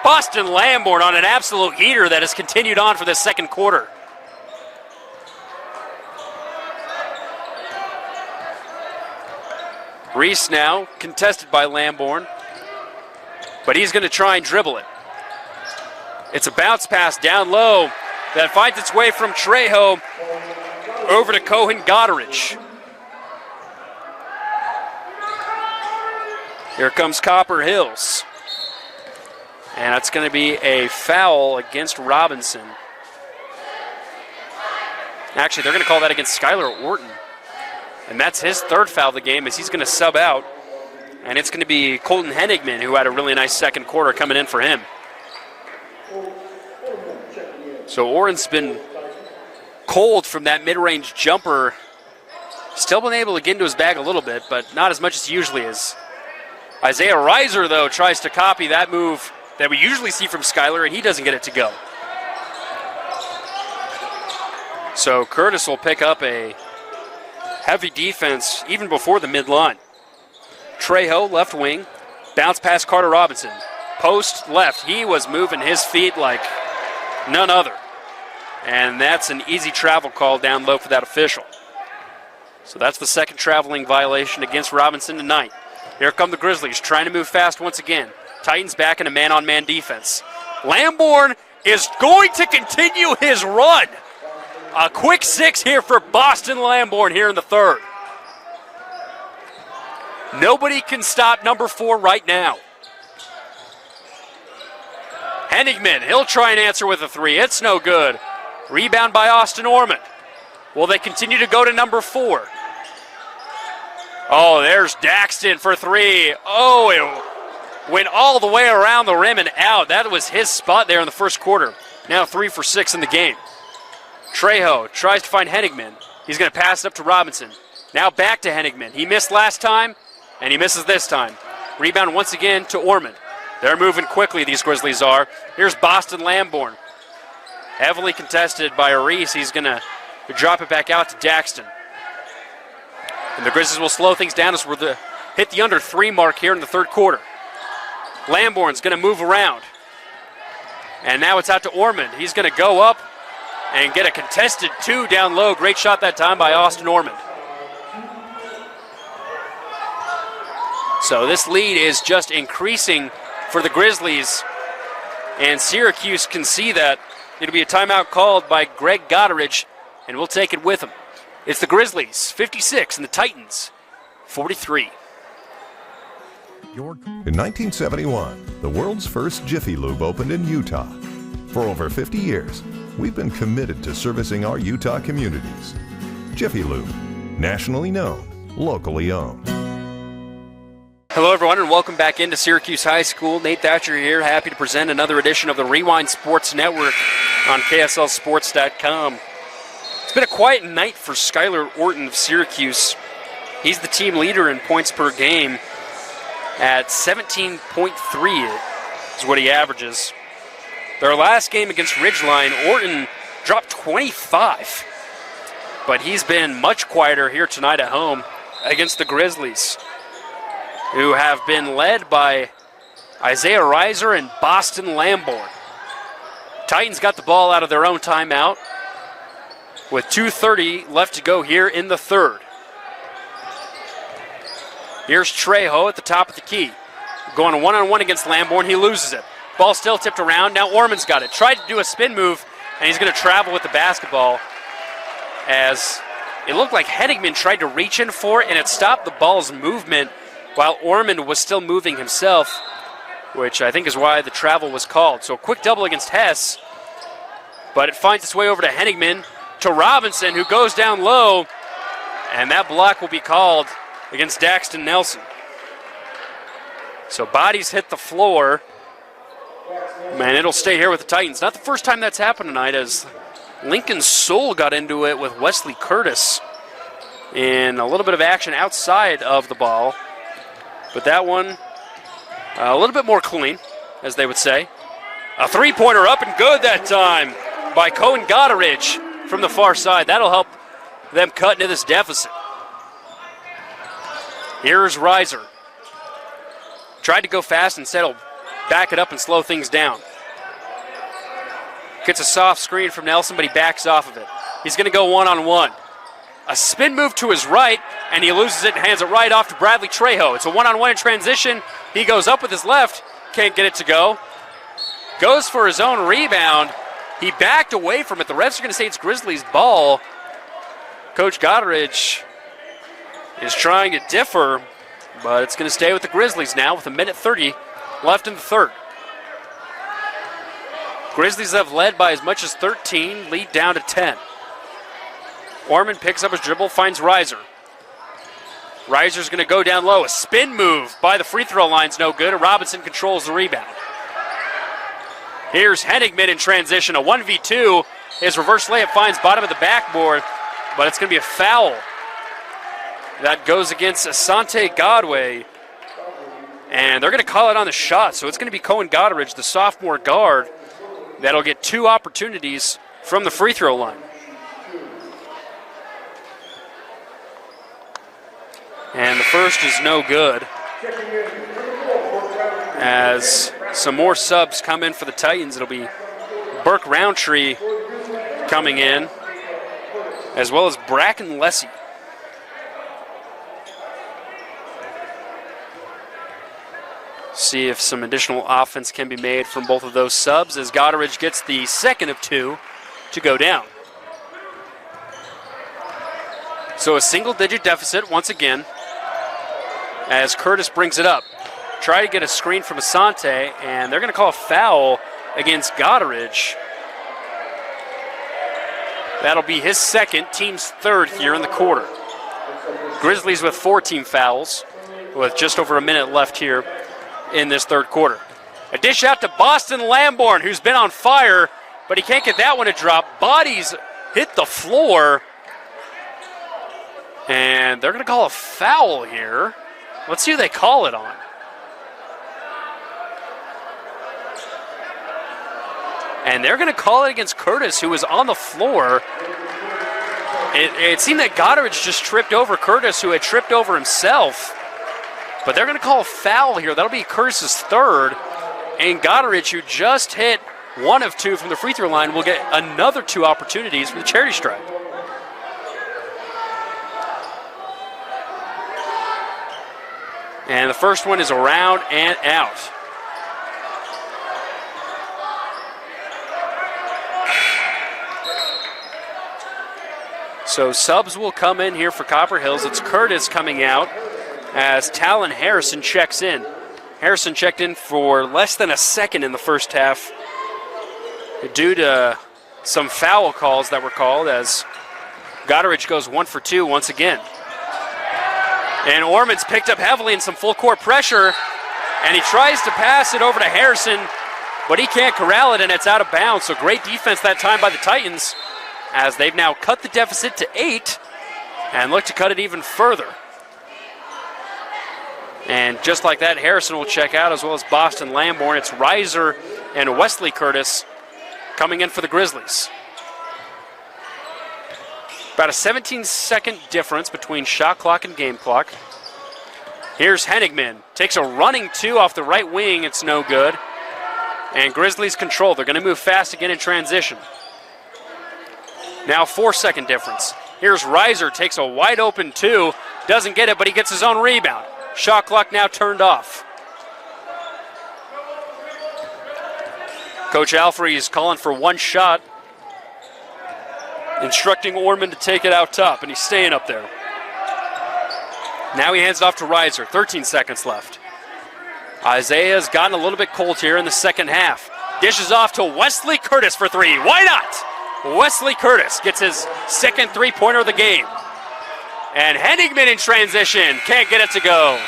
Boston Lamborn on an absolute heater that has continued on for the second quarter. Reese now contested by Lamborn, but he's going to try and dribble it. It's a bounce pass down low that finds its way from Trejo over to Cohen Goderich. Here comes Copper Hills. And it's going to be a foul against Robinson. Actually, they're going to call that against Skylar Orton. And that's his third foul of the game as he's going to sub out. And it's going to be Colton Henigman, who had a really nice second quarter coming in for him. So Orton's been cold from that mid-range jumper. Still been able to get into his bag a little bit, but not as much as he usually is. Isaiah Reiser, though, tries to copy that move that we usually see from Skylar, and he doesn't get it to go. So Curtis will pick up a heavy defense even before the midline. Trejo, left wing, bounce past Carter Robinson. Post left, he was moving his feet like none other. And that's an easy travel call down low for that official. So that's the second traveling violation against Robinson tonight. Here come the Grizzlies, trying to move fast once again. Titans back in a man-on-man defense. Lamborn is going to continue his run. A quick 6 here for Boston Lamborn here in the third. Nobody can stop number 4 right now. Henigman, he'll try and answer with a 3. It's no good. Rebound by Austin Ormond. Will they continue to go to number 4? Oh, there's Daxton for 3. Oh, it went all the way around the rim and out. That was his spot there in the first quarter. Now 3 for 6 in the game. Trejo tries to find Henigman. He's going to pass it up to Robinson. Now back to Henigman. He missed last time, and he misses this time. Rebound once again to Ormond. They're moving quickly, these Grizzlies are. Here's Boston Lamborn. Heavily contested by Reese. He's going to drop it back out to Daxton. And the Grizzlies will slow things down as we're hit the under 3 mark here in the third quarter. Lamborn's going to move around. And now it's out to Ormond. He's going to go up and get a contested 2 down low. Great shot that time by Austin Ormond. So this lead is just increasing for the Grizzlies. And Syracuse can see that. It'll be a timeout called by Greg Goddard, and we'll take it with him. It's the Grizzlies, 56, and the Titans, 43. In 1971, the world's first Jiffy Lube opened in Utah. For over 50 years, we've been committed to servicing our Utah communities. Jiffy Lube, nationally known, locally owned. Hello, everyone, and welcome back into Syracuse High School. Nate Thatcher here, happy to present another edition of the Rewind Sports Network on KSLSports.com. It's been a quiet night for Skylar Orton of Syracuse. He's the team leader in points per game at 17.3 is what he averages. Their last game against Ridgeline, Orton dropped 25. But he's been much quieter here tonight at home against the Grizzlies, who have been led by Isaiah Reiser and Boston Lamborn. Titans got the ball out of their own timeout with 2:30 left to go here in the third. Here's Trejo at the top of the key. Going one-on-one against Lamborn, he loses it. Ball still tipped around, now Ormond's got it. Tried to do a spin move, and he's going to travel with the basketball as it looked like Henigman tried to reach in for it, and it stopped the ball's movement while Ormond was still moving himself, which I think is why the travel was called. So a quick double against Hess, but it finds its way over to Henigman, to Robinson, who goes down low, and that block will be called against Daxton Nelson. So bodies hit the floor, and it'll stay here with the Titans. Not the first time that's happened tonight, as Lincoln Soul got into it with Wesley Curtis in a little bit of action outside of the ball. But that one, a little bit more clean, as they would say. A three-pointer up and good that time by Cohen Goddard from the far side. That'll help them cut into this deficit. Here's Reiser. Tried to go fast, instead he'll back it up and slow things down. Gets a soft screen from Nelson, but he backs off of it. He's going to go one-on-one. A spin move to his right, and he loses it and hands it right off to Bradley Trejo. It's a one-on-one in transition. He goes up with his left, can't get it to go. Goes for his own rebound. He backed away from it. The refs are going to say it's Grizzlies' ball. Coach Goddard is trying to differ, but it's going to stay with the Grizzlies now with 1:30 left in the third. Grizzlies have led by as much as 13, lead down to 10. Ormond picks up his dribble, finds Reiser. Reiser's going to go down low. A spin move by the free throw line's no good. Robinson controls the rebound. Here's Henigman in transition. A 1v2. His reverse layup finds bottom of the backboard, but it's going to be a foul. That goes against Asante Godway. And they're going to call it on the shot, so it's going to be Cohen Goddard, the sophomore guard, that'll get 2 opportunities from the free throw line. And the first is no good, as some more subs come in for the Titans. It'll be Burke Roundtree coming in, as well as Bracken Lessie. See if some additional offense can be made from both of those subs, as Goddard gets the second of 2 to go down. So a single-digit deficit once again, as Curtis brings it up. Try to get a screen from Asante, and they're going to call a foul against Goddard. That'll be his second, team's third here in the quarter. Grizzlies with 4 team fouls, with just over a minute left here in this third quarter. A dish out to Boston Lamborn, who's been on fire, but he can't get that one to drop. Bodies hit the floor, and they're going to call a foul here. Let's see who they call it on. And they're going to call it against Curtis, who was on the floor. It seemed that Goddard just tripped over Curtis, who had tripped over himself. But they're going to call a foul here. That'll be Curtis's third. And Goddard, who just hit 1 of 2 from the free throw line, will get another 2 opportunities for the charity stripe. And the first one is around and out. So subs will come in here for Copper Hills. It's Curtis coming out as Talon Harrison checks in. Harrison checked in for less than a second in the first half due to some foul calls that were called, as Goddard goes 1 for 2 once again. And Ormond's picked up heavily in some full court pressure, and he tries to pass it over to Harrison, but he can't corral it, and it's out of bounds. So great defense that time by the Titans, as they've now cut the deficit to 8 and look to cut it even further. And just like that, Harrison will check out, as well as Boston Lamborn. It's Reiser and Wesley Curtis coming in for the Grizzlies. About a 17-second difference between shot clock and game clock. Here's Henigman. Takes a running 2 off the right wing. It's no good. And Grizzlies control. They're going to move fast again in transition. Now 4-second difference. Here's Reiser. Takes a wide open 2. Doesn't get it, but he gets his own rebound. Shot clock now turned off. Coach Alfrey is calling for 1 shot, instructing Ormond to take it out top, and he's staying up there. Now he hands it off to Reiser. 13 seconds left. Isaiah's gotten a little bit cold here in the second half. Dishes off to Wesley Curtis for 3. Why not? Wesley Curtis gets his second 3-pointer of the game. And Henigman in transition. Can't get it to go.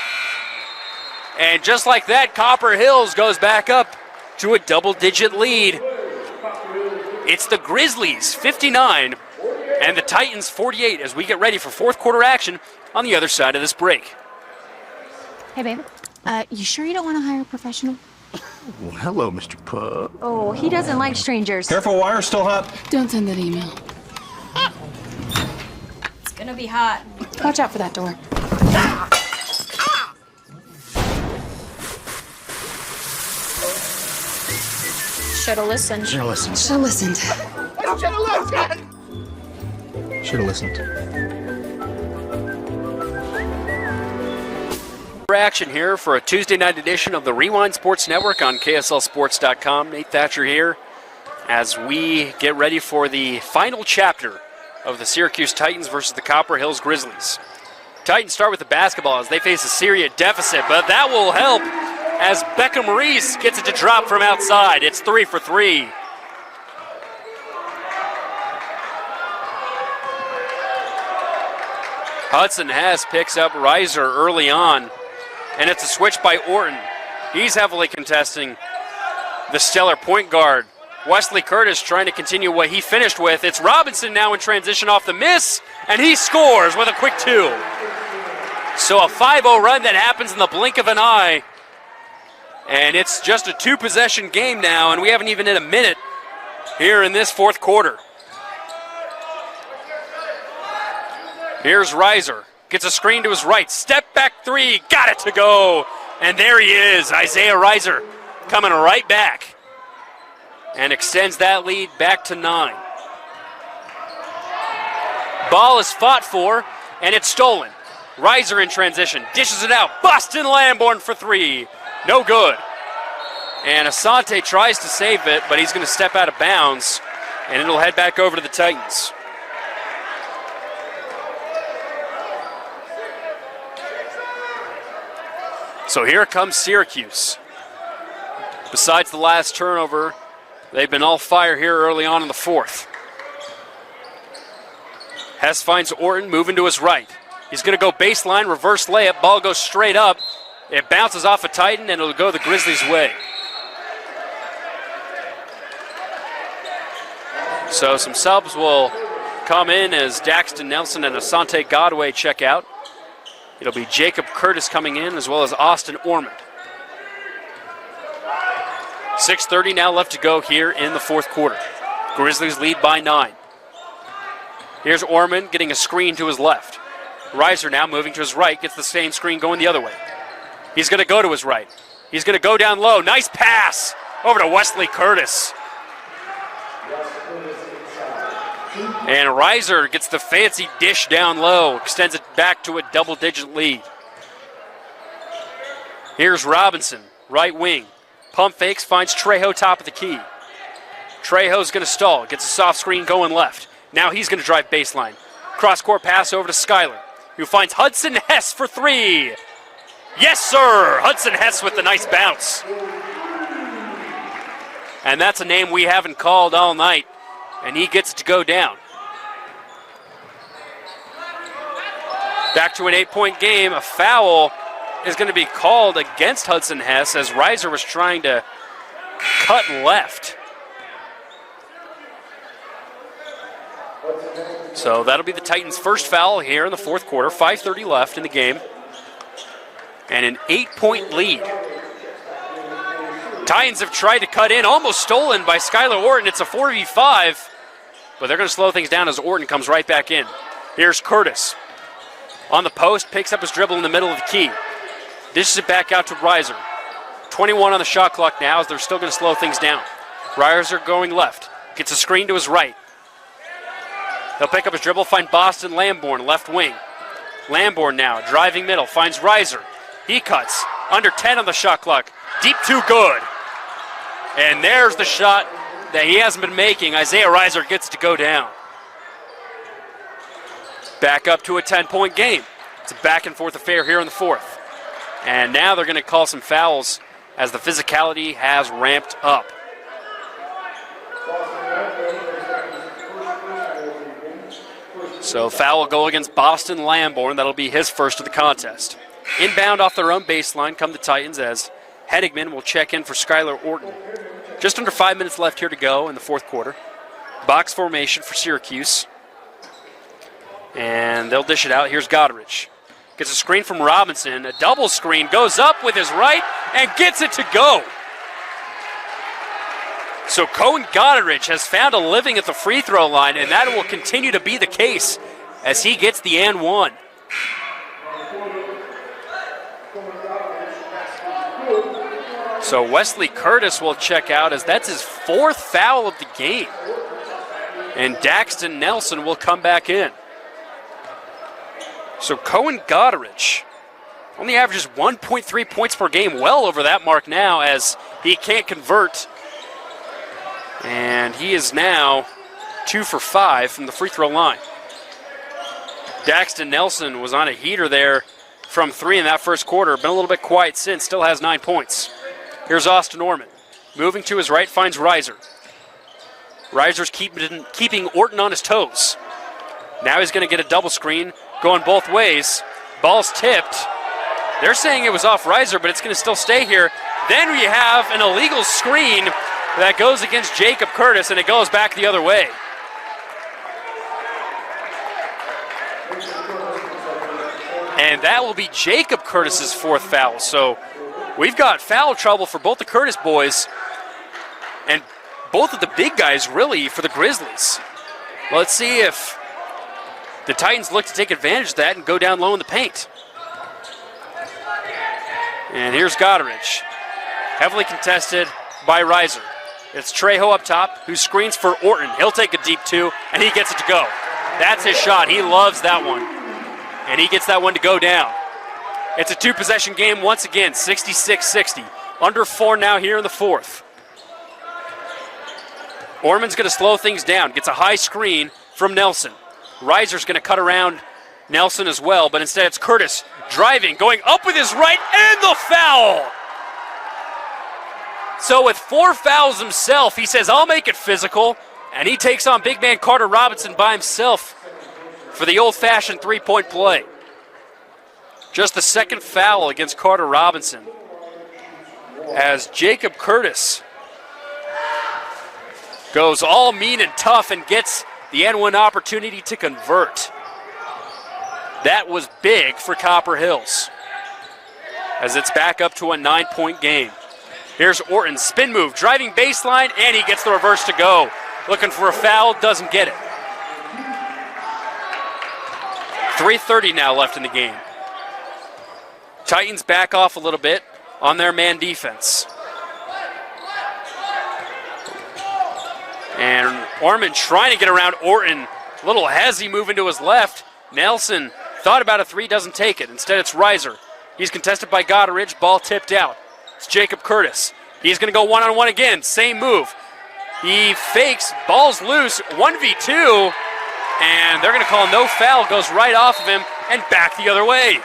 And just like that, Copper Hills goes back up to a double-digit lead. It's the Grizzlies, 59, and the Titans, 48, as we get ready for fourth quarter action on the other side of this break. Hey, babe. You sure you don't want to hire a professional? Well, hello, Mr. Pup. Oh, he doesn't like strangers. Careful, wire's still hot. Don't send that email. It's gonna be hot. Watch out for that door. Should've listened. Should've listened. Should've listened. Should've listened. Action here for a Tuesday night edition of the Rewind Sports Network on KSLSports.com. Nate Thatcher here as we get ready for the final chapter of the Syracuse Titans versus the Copper Hills Grizzlies. Titans start with the basketball as they face a Syria deficit, but that will help as Beckham Reese gets it to drop from outside. It's 3 for 3. Hudson Hess picks up Reiser early on, and it's a switch by Orton. He's heavily contesting the stellar point guard. Wesley Curtis trying to continue what he finished with. It's Robinson now in transition off the miss, and he scores with a quick 2. So a 5-0 run that happens in the blink of an eye. And it's just a 2-possession game now, and we haven't even hit a minute here in this fourth quarter. Here's Reiser. Gets a screen to his right. Step back 3. Got it to go. And there he is. Isaiah Reiser coming right back. And extends that lead back to 9. Ball is fought for, and it's stolen. Reiser in transition. Dishes it out. Boston Lamborn for 3. No good. And Asante tries to save it, but he's going to step out of bounds, and it'll head back over to the Titans. So here comes Syracuse. Besides the last turnover, they've been all fire here early on in the fourth. Hess finds Orton moving to his right. He's going to go baseline, reverse layup. Ball goes straight up. It bounces off a Titan, and it'll go the Grizzlies' way. So some subs will come in as Daxton Nelson and Asante Godway check out. It'll be Jacob Curtis coming in, as well as Austin Ormond. 6:30 now left to go here in the fourth quarter. Grizzlies lead by 9. Here's Ormond getting a screen to his left. Reiser now moving to his right, gets the same screen going the other way. He's going to go to his right. He's going to go down low. Nice pass over to Wesley Curtis. And Reiser gets the fancy dish down low, extends it back to a double-digit lead. Here's Robinson, right wing. Pump fakes, finds Trejo top of the key. Trejo's going to stall, gets a soft screen going left. Now he's going to drive baseline. Cross-court pass over to Skyler, who finds Hudson Hess for 3. Yes, sir! Hudson Hess with the nice bounce. And that's a name we haven't called all night, and he gets it to go down. Back to an 8-point game. A foul is going to be called against Hudson Hess as Reiser was trying to cut left. So that'll be the Titans' first foul here in the fourth quarter. 5:30 left in the game. And an 8-point lead. Titans have tried to cut in, almost stolen by Skylar Orton. It's a 4v5, but they're going to slow things down as Orton comes right back in. Here's Curtis. On the post, picks up his dribble in the middle of the key. Dishes it back out to Reiser. 21 on the shot clock now as they're still going to slow things down. Reiser going left. Gets a screen to his right. He'll pick up his dribble, find Boston Lamborn, left wing. Lamborn now, driving middle, finds Reiser. He cuts. Under 10 on the shot clock. Deep too good. And there's the shot that he hasn't been making. Isaiah Reiser gets to go down. Back up to a 10-point game. It's a back-and-forth affair here in the fourth. And now they're going to call some fouls as the physicality has ramped up. So foul will go against Boston Lamborn. That'll be his first of the contest. Inbound off their own baseline come the Titans as Henigman will check in for Skylar Orton. Just under 5 minutes left here to go in the fourth quarter. Box formation for Syracuse. And they'll dish it out. Here's Goderich. Gets a screen from Robinson. A double screen. Goes up with his right and gets it to go. So Cohen Goderich has found a living at the free throw line, and that will continue to be the case as he gets the and one. So Wesley Curtis will check out as that's his fourth foul of the game. And Daxton Nelson will come back in. So Cohen Goderich only averages 1.3 points per game, well over that mark now as he can't convert. And he is now 2 for 5 from the free throw line. Daxton Nelson was on a heater there from 3 in that first quarter. Been a little bit quiet since, still has 9 points. Here's Austin Ormond. Moving to his right, finds Reiser. Reiser's keeping Orton on his toes. Now he's going to get a double screen going both ways. Ball's tipped. They're saying it was off Reiser, but it's going to still stay here. Then we have an illegal screen that goes against Jacob Curtis, and it goes back the other way. And that will be Jacob Curtis's 4th foul. So we've got foul trouble for both the Curtis boys and both of the big guys, really, for the Grizzlies. Let's see if the Titans look to take advantage of that and go down low in the paint. And here's Goddard, heavily contested by Reiser. It's Trejo up top, who screens for Orton. He'll take a deep 2, and he gets it to go. That's his shot. He loves that one. And he gets that one to go down. It's a 2-possession game once again, 66-60. Under 4 now here in the 4th. Orman's going to slow things down. Gets a high screen from Nelson. Reiser's going to cut around Nelson as well, but instead it's Curtis driving, going up with his right, and the foul! So with 4 fouls himself, he says, I'll make it physical, and he takes on big man Carter Robinson by himself for the old-fashioned 3-point play. Just the 2nd foul against Carter Robinson, as Jacob Curtis goes all mean and tough and gets the N1 opportunity to convert. That was big for Copper Hills, as it's back up to a 9-point game. Here's Orton, spin move, driving baseline, and he gets the reverse to go. Looking for a foul, doesn't get it. 3:30 now left in the game. Titans back off a little bit on their man defense. And Orman trying to get around Orton. A little hezzy moving to his left. Nelson thought about a 3, doesn't take it. Instead, it's Reiser. He's contested by Goddard, ball tipped out. It's Jacob Curtis. He's going to go one-on-one again, same move. He fakes, ball's loose, 1v2, and they're going to call no foul, goes right off of him and back the other way.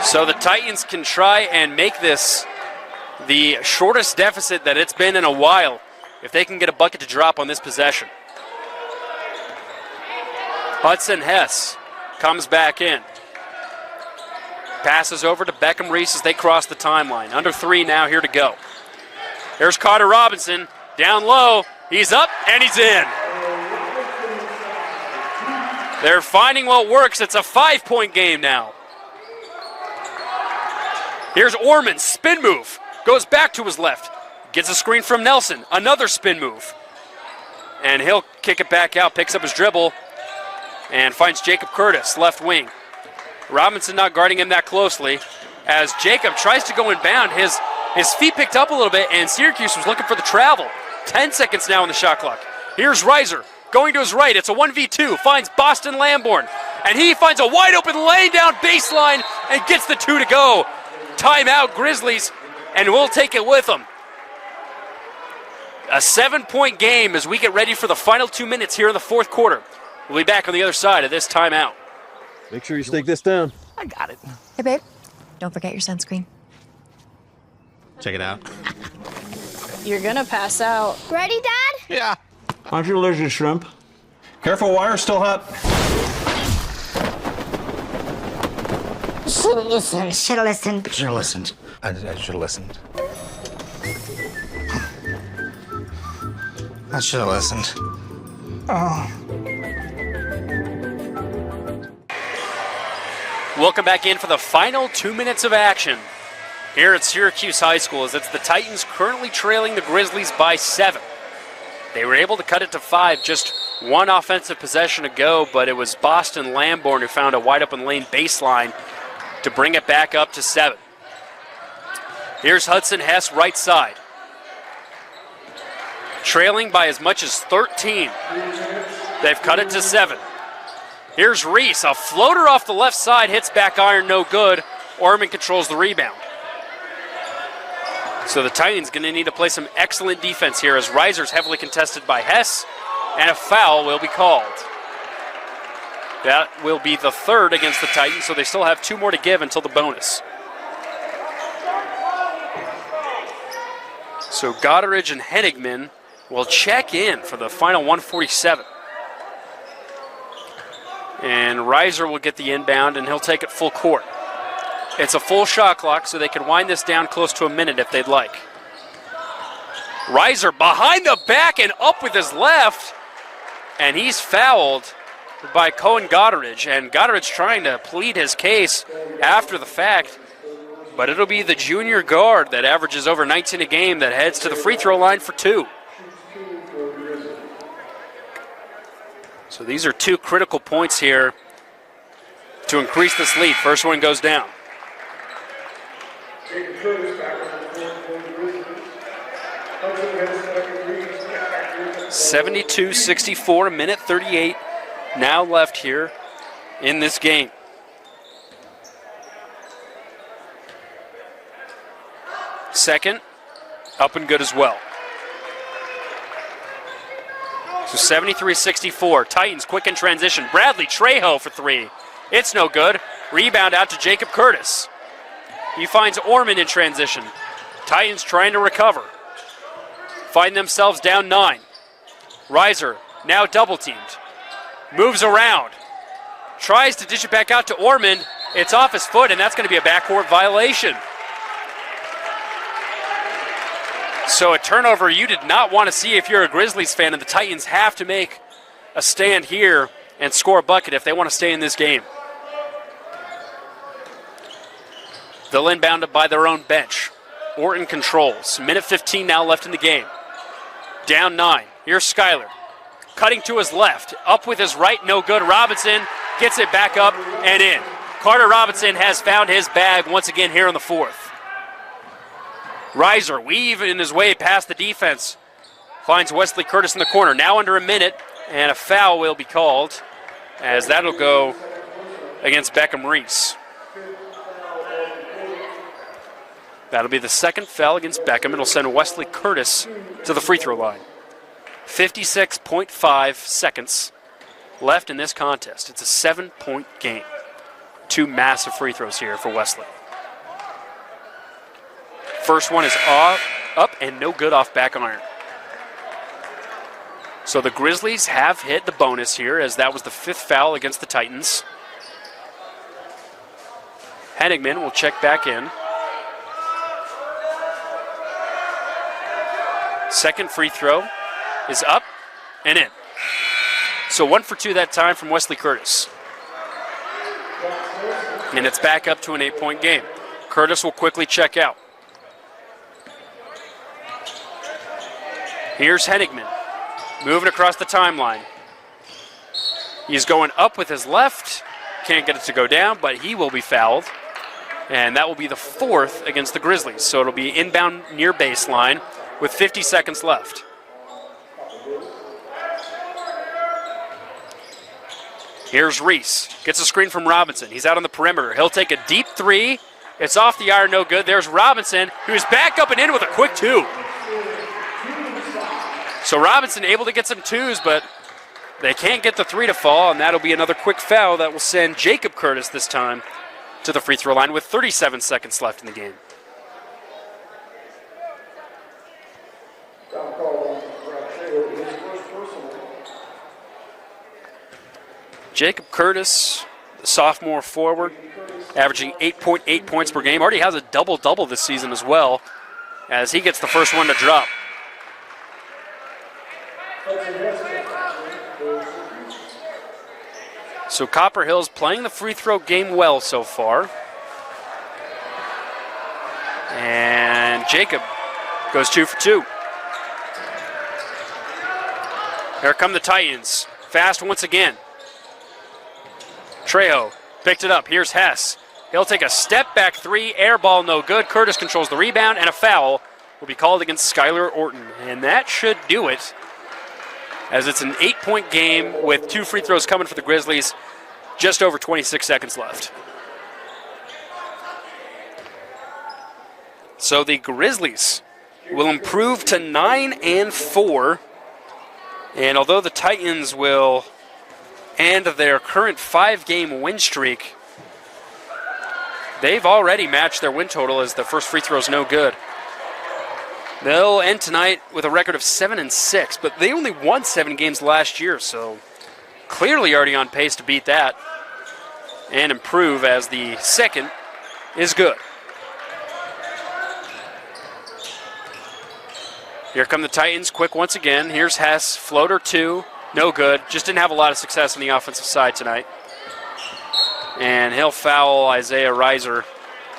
So the Titans can try and make this the shortest deficit that it's been in a while if they can get a bucket to drop on this possession. Hudson Hess comes back in. Passes over to Beckham Reese as they cross the timeline. Under 3 now, here to go. Here's Carter Robinson, down low. He's up, and he's in. They're finding what works. It's a 5-point game now. Here's Orman, spin move. Goes back to his left. Gets a screen from Nelson. Another spin move. And he'll kick it back out, picks up his dribble, and finds Jacob Curtis, left wing. Robinson not guarding him that closely. As Jacob tries to go inbound, his feet picked up a little bit, and Syracuse was looking for the travel. 10 seconds now on the shot clock. Here's Reiser, going to his right. It's a 1v2, finds Boston Lamborn, and he finds a wide open lane down baseline and gets the 2 to go. Timeout, Grizzlies, and we'll take it with them. A 7-point game as we get ready for the final 2 minutes here in the 4th quarter. We'll be back on the other side of this timeout. Make sure you stick this down. I got it. Hey, babe. Don't forget your sunscreen. Check it out. You're gonna pass out. Ready, Dad? Yeah. Aren't you allergic to shrimp? Careful, wire's still hot. Should've listened. Should've listened. Should have listened. I should have listened. I should have listened. Welcome back in for the final 2 minutes of action here at Syracuse High School, as it's the Titans currently trailing the Grizzlies by 7. They were able to cut it to 5, just one offensive possession ago, but it was Boston Lamborn who found a wide open lane baseline to bring it back up to 7. Here's Hudson Hess, right side. Trailing by as much as 13. They've cut it to 7. Here's Reese, a floater off the left side, hits back iron, no good. Orman controls the rebound. So the Titans going to need to play some excellent defense here, as Reiser's heavily contested by Hess, and a foul will be called. That will be the 3rd against the Titans, so they still have 2 more to give until the bonus. So Goddard and Henigman will check in for the final 147. And Reiser will get the inbound, and he'll take it full court. It's a full shot clock, so they can wind this down close to a minute if they'd like. Reiser behind the back and up with his left, and he's fouled by Cohen Goddardge. And Goddardge trying to plead his case after the fact, but it'll be the junior guard that averages over 19 a game that heads to the free throw line for 2. So these are 2 critical points here to increase this lead. First one goes down. 72-64, a minute 38 now left here in this game. Second, up and good as well. So 73-64, Titans quick in transition. Bradley Trejo for 3. It's no good. Rebound out to Jacob Curtis. He finds Orman in transition. Titans trying to recover. Find themselves down 9. Reiser now double teamed. Moves around. Tries to dish it back out to Orman. It's off his foot, and that's going to be a backcourt violation. So a turnover you did not want to see if you're a Grizzlies fan, and the Titans have to make a stand here and score a bucket if they want to stay in this game. They'll inbound it by their own bench. Orton controls. Minute 15 now left in the game. Down 9. Here's Skyler. Cutting to his left. Up with his right, no good. Robinson gets it back up and in. Carter Robinson has found his bag once again here in the 4th. Reiser weaving his way past the defense. Finds Wesley Curtis in the corner. Now under a minute, and a foul will be called, as that'll go against Beckham Reese. That'll be the second foul against Beckham. It'll send Wesley Curtis to the free throw line. 56.5 seconds left in this contest. It's a 7-point game. 2 massive free throws here for Wesley. First one is up and no good off back iron. So the Grizzlies have hit the bonus here, as that was the 5th foul against the Titans. Henigman will check back in. Second free throw is up and in. So 1 for 2 that time from Wesley Curtis. And it's back up to an 8-point game. Curtis will quickly check out. Here's Henigman, moving across the timeline. He's going up with his left. Can't get it to go down, but he will be fouled. And that will be the 4th against the Grizzlies. So it'll be inbound near baseline with 50 seconds left. Here's Reese. Gets a screen from Robinson. He's out on the perimeter. He'll take a deep 3. It's off the iron, no good. There's Robinson, who's back up and in with a quick 2. So Robinson able to get some 2s, but they can't get the 3 to fall, and that'll be another quick foul that will send Jacob Curtis this time to the free throw line with 37 seconds left in the game. Jacob Curtis, the sophomore forward, averaging 8.8 points per game. Already has a double-double this season as well, as he gets the first one to drop. So Copper Hill's playing the free throw game well so far. And Jacob goes 2 for 2. Here come the Titans. Fast once again. Trejo picked it up. Here's Hess. He'll take a step back 3. Air ball no good. Curtis controls the rebound, and a foul will be called against Skylar Orton. And that should do it, as it's an 8-point game with 2 free throws coming for the Grizzlies. Just over 26 seconds left. So the Grizzlies will improve to 9-4. And although the Titans will end their current 5-game win streak, they've already matched their win total, as the first free throw is no good. They'll end tonight with a record of 7-6, but they only won 7 games last year, so clearly already on pace to beat that and improve, as the second is good. Here come the Titans, quick once again. Here's Hess, floater 2, no good. Just didn't have a lot of success on the offensive side tonight. And he'll foul Isaiah Reiser,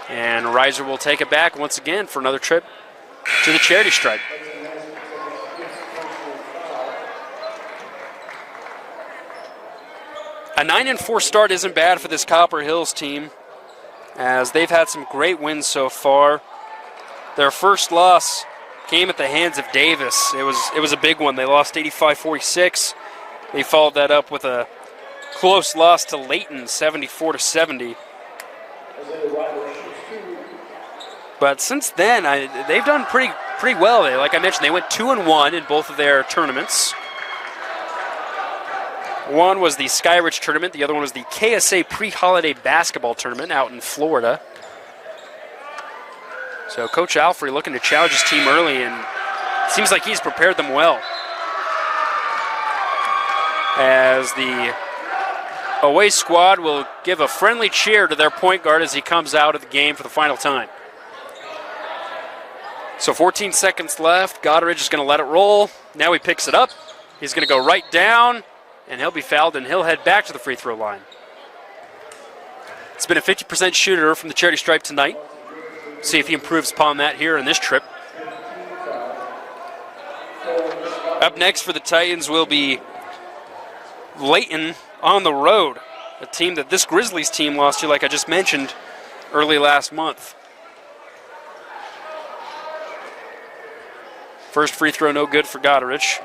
and Reiser will take it back once again for another trip to the charity stripe. A 9-4 start isn't bad for this Copper Hills team, as they've had some great wins so far. Their first loss came at the hands of Davis. It was a big one. They lost 85-46. They followed that up with a close loss to Layton, 74-70. But since then, they've done pretty well. Like I mentioned, they went 2-1 in both of their tournaments. One was the Skyridge tournament. The other one was the KSA pre-holiday basketball tournament out in Florida. So Coach Alfrey looking to challenge his team early, and it seems like he's prepared them well. As the away squad will give a friendly cheer to their point guard as he comes out of the game for the final time. So 14 seconds left. Goddard is going to let it roll. Now he picks it up. He's going to go right down, and he'll be fouled, and he'll head back to the free throw line. It's been a 50% shooter from the charity stripe tonight. See if he improves upon that here in this trip. Up next for the Titans will be Layton on the road, a team that this Grizzlies team lost to, like I just mentioned, early last month. First free throw no good for Goderich.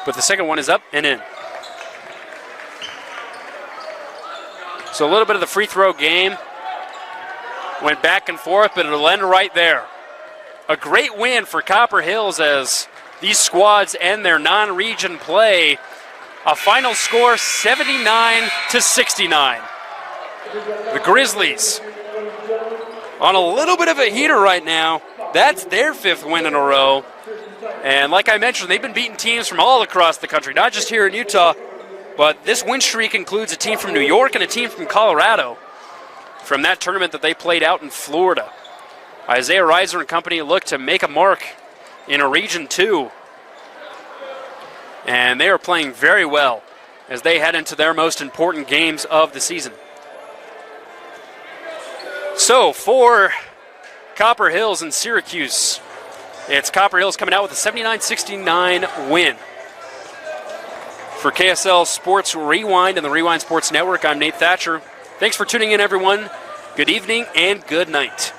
But the second one is up and in. So a little bit of the free throw game went back and forth, but it'll end right there. A great win for Copper Hills as these squads end their non-region play. A final score 79-69. The Grizzlies on a little bit of a heater right now. That's their 5th win in a row. And like I mentioned, they've been beating teams from all across the country, not just here in Utah, but this win streak includes a team from New York and a team from Colorado from that tournament that they played out in Florida. Isaiah Reiser and company look to make a mark in a Region 2. And they are playing very well as they head into their most important games of the season. So for Copper Hills and Syracuse, it's Copper Hills coming out with a 79-69 win. For KSL Sports Rewind and the Rewind Sports Network, I'm Nate Thatcher. Thanks for tuning in, everyone. Good evening and good night.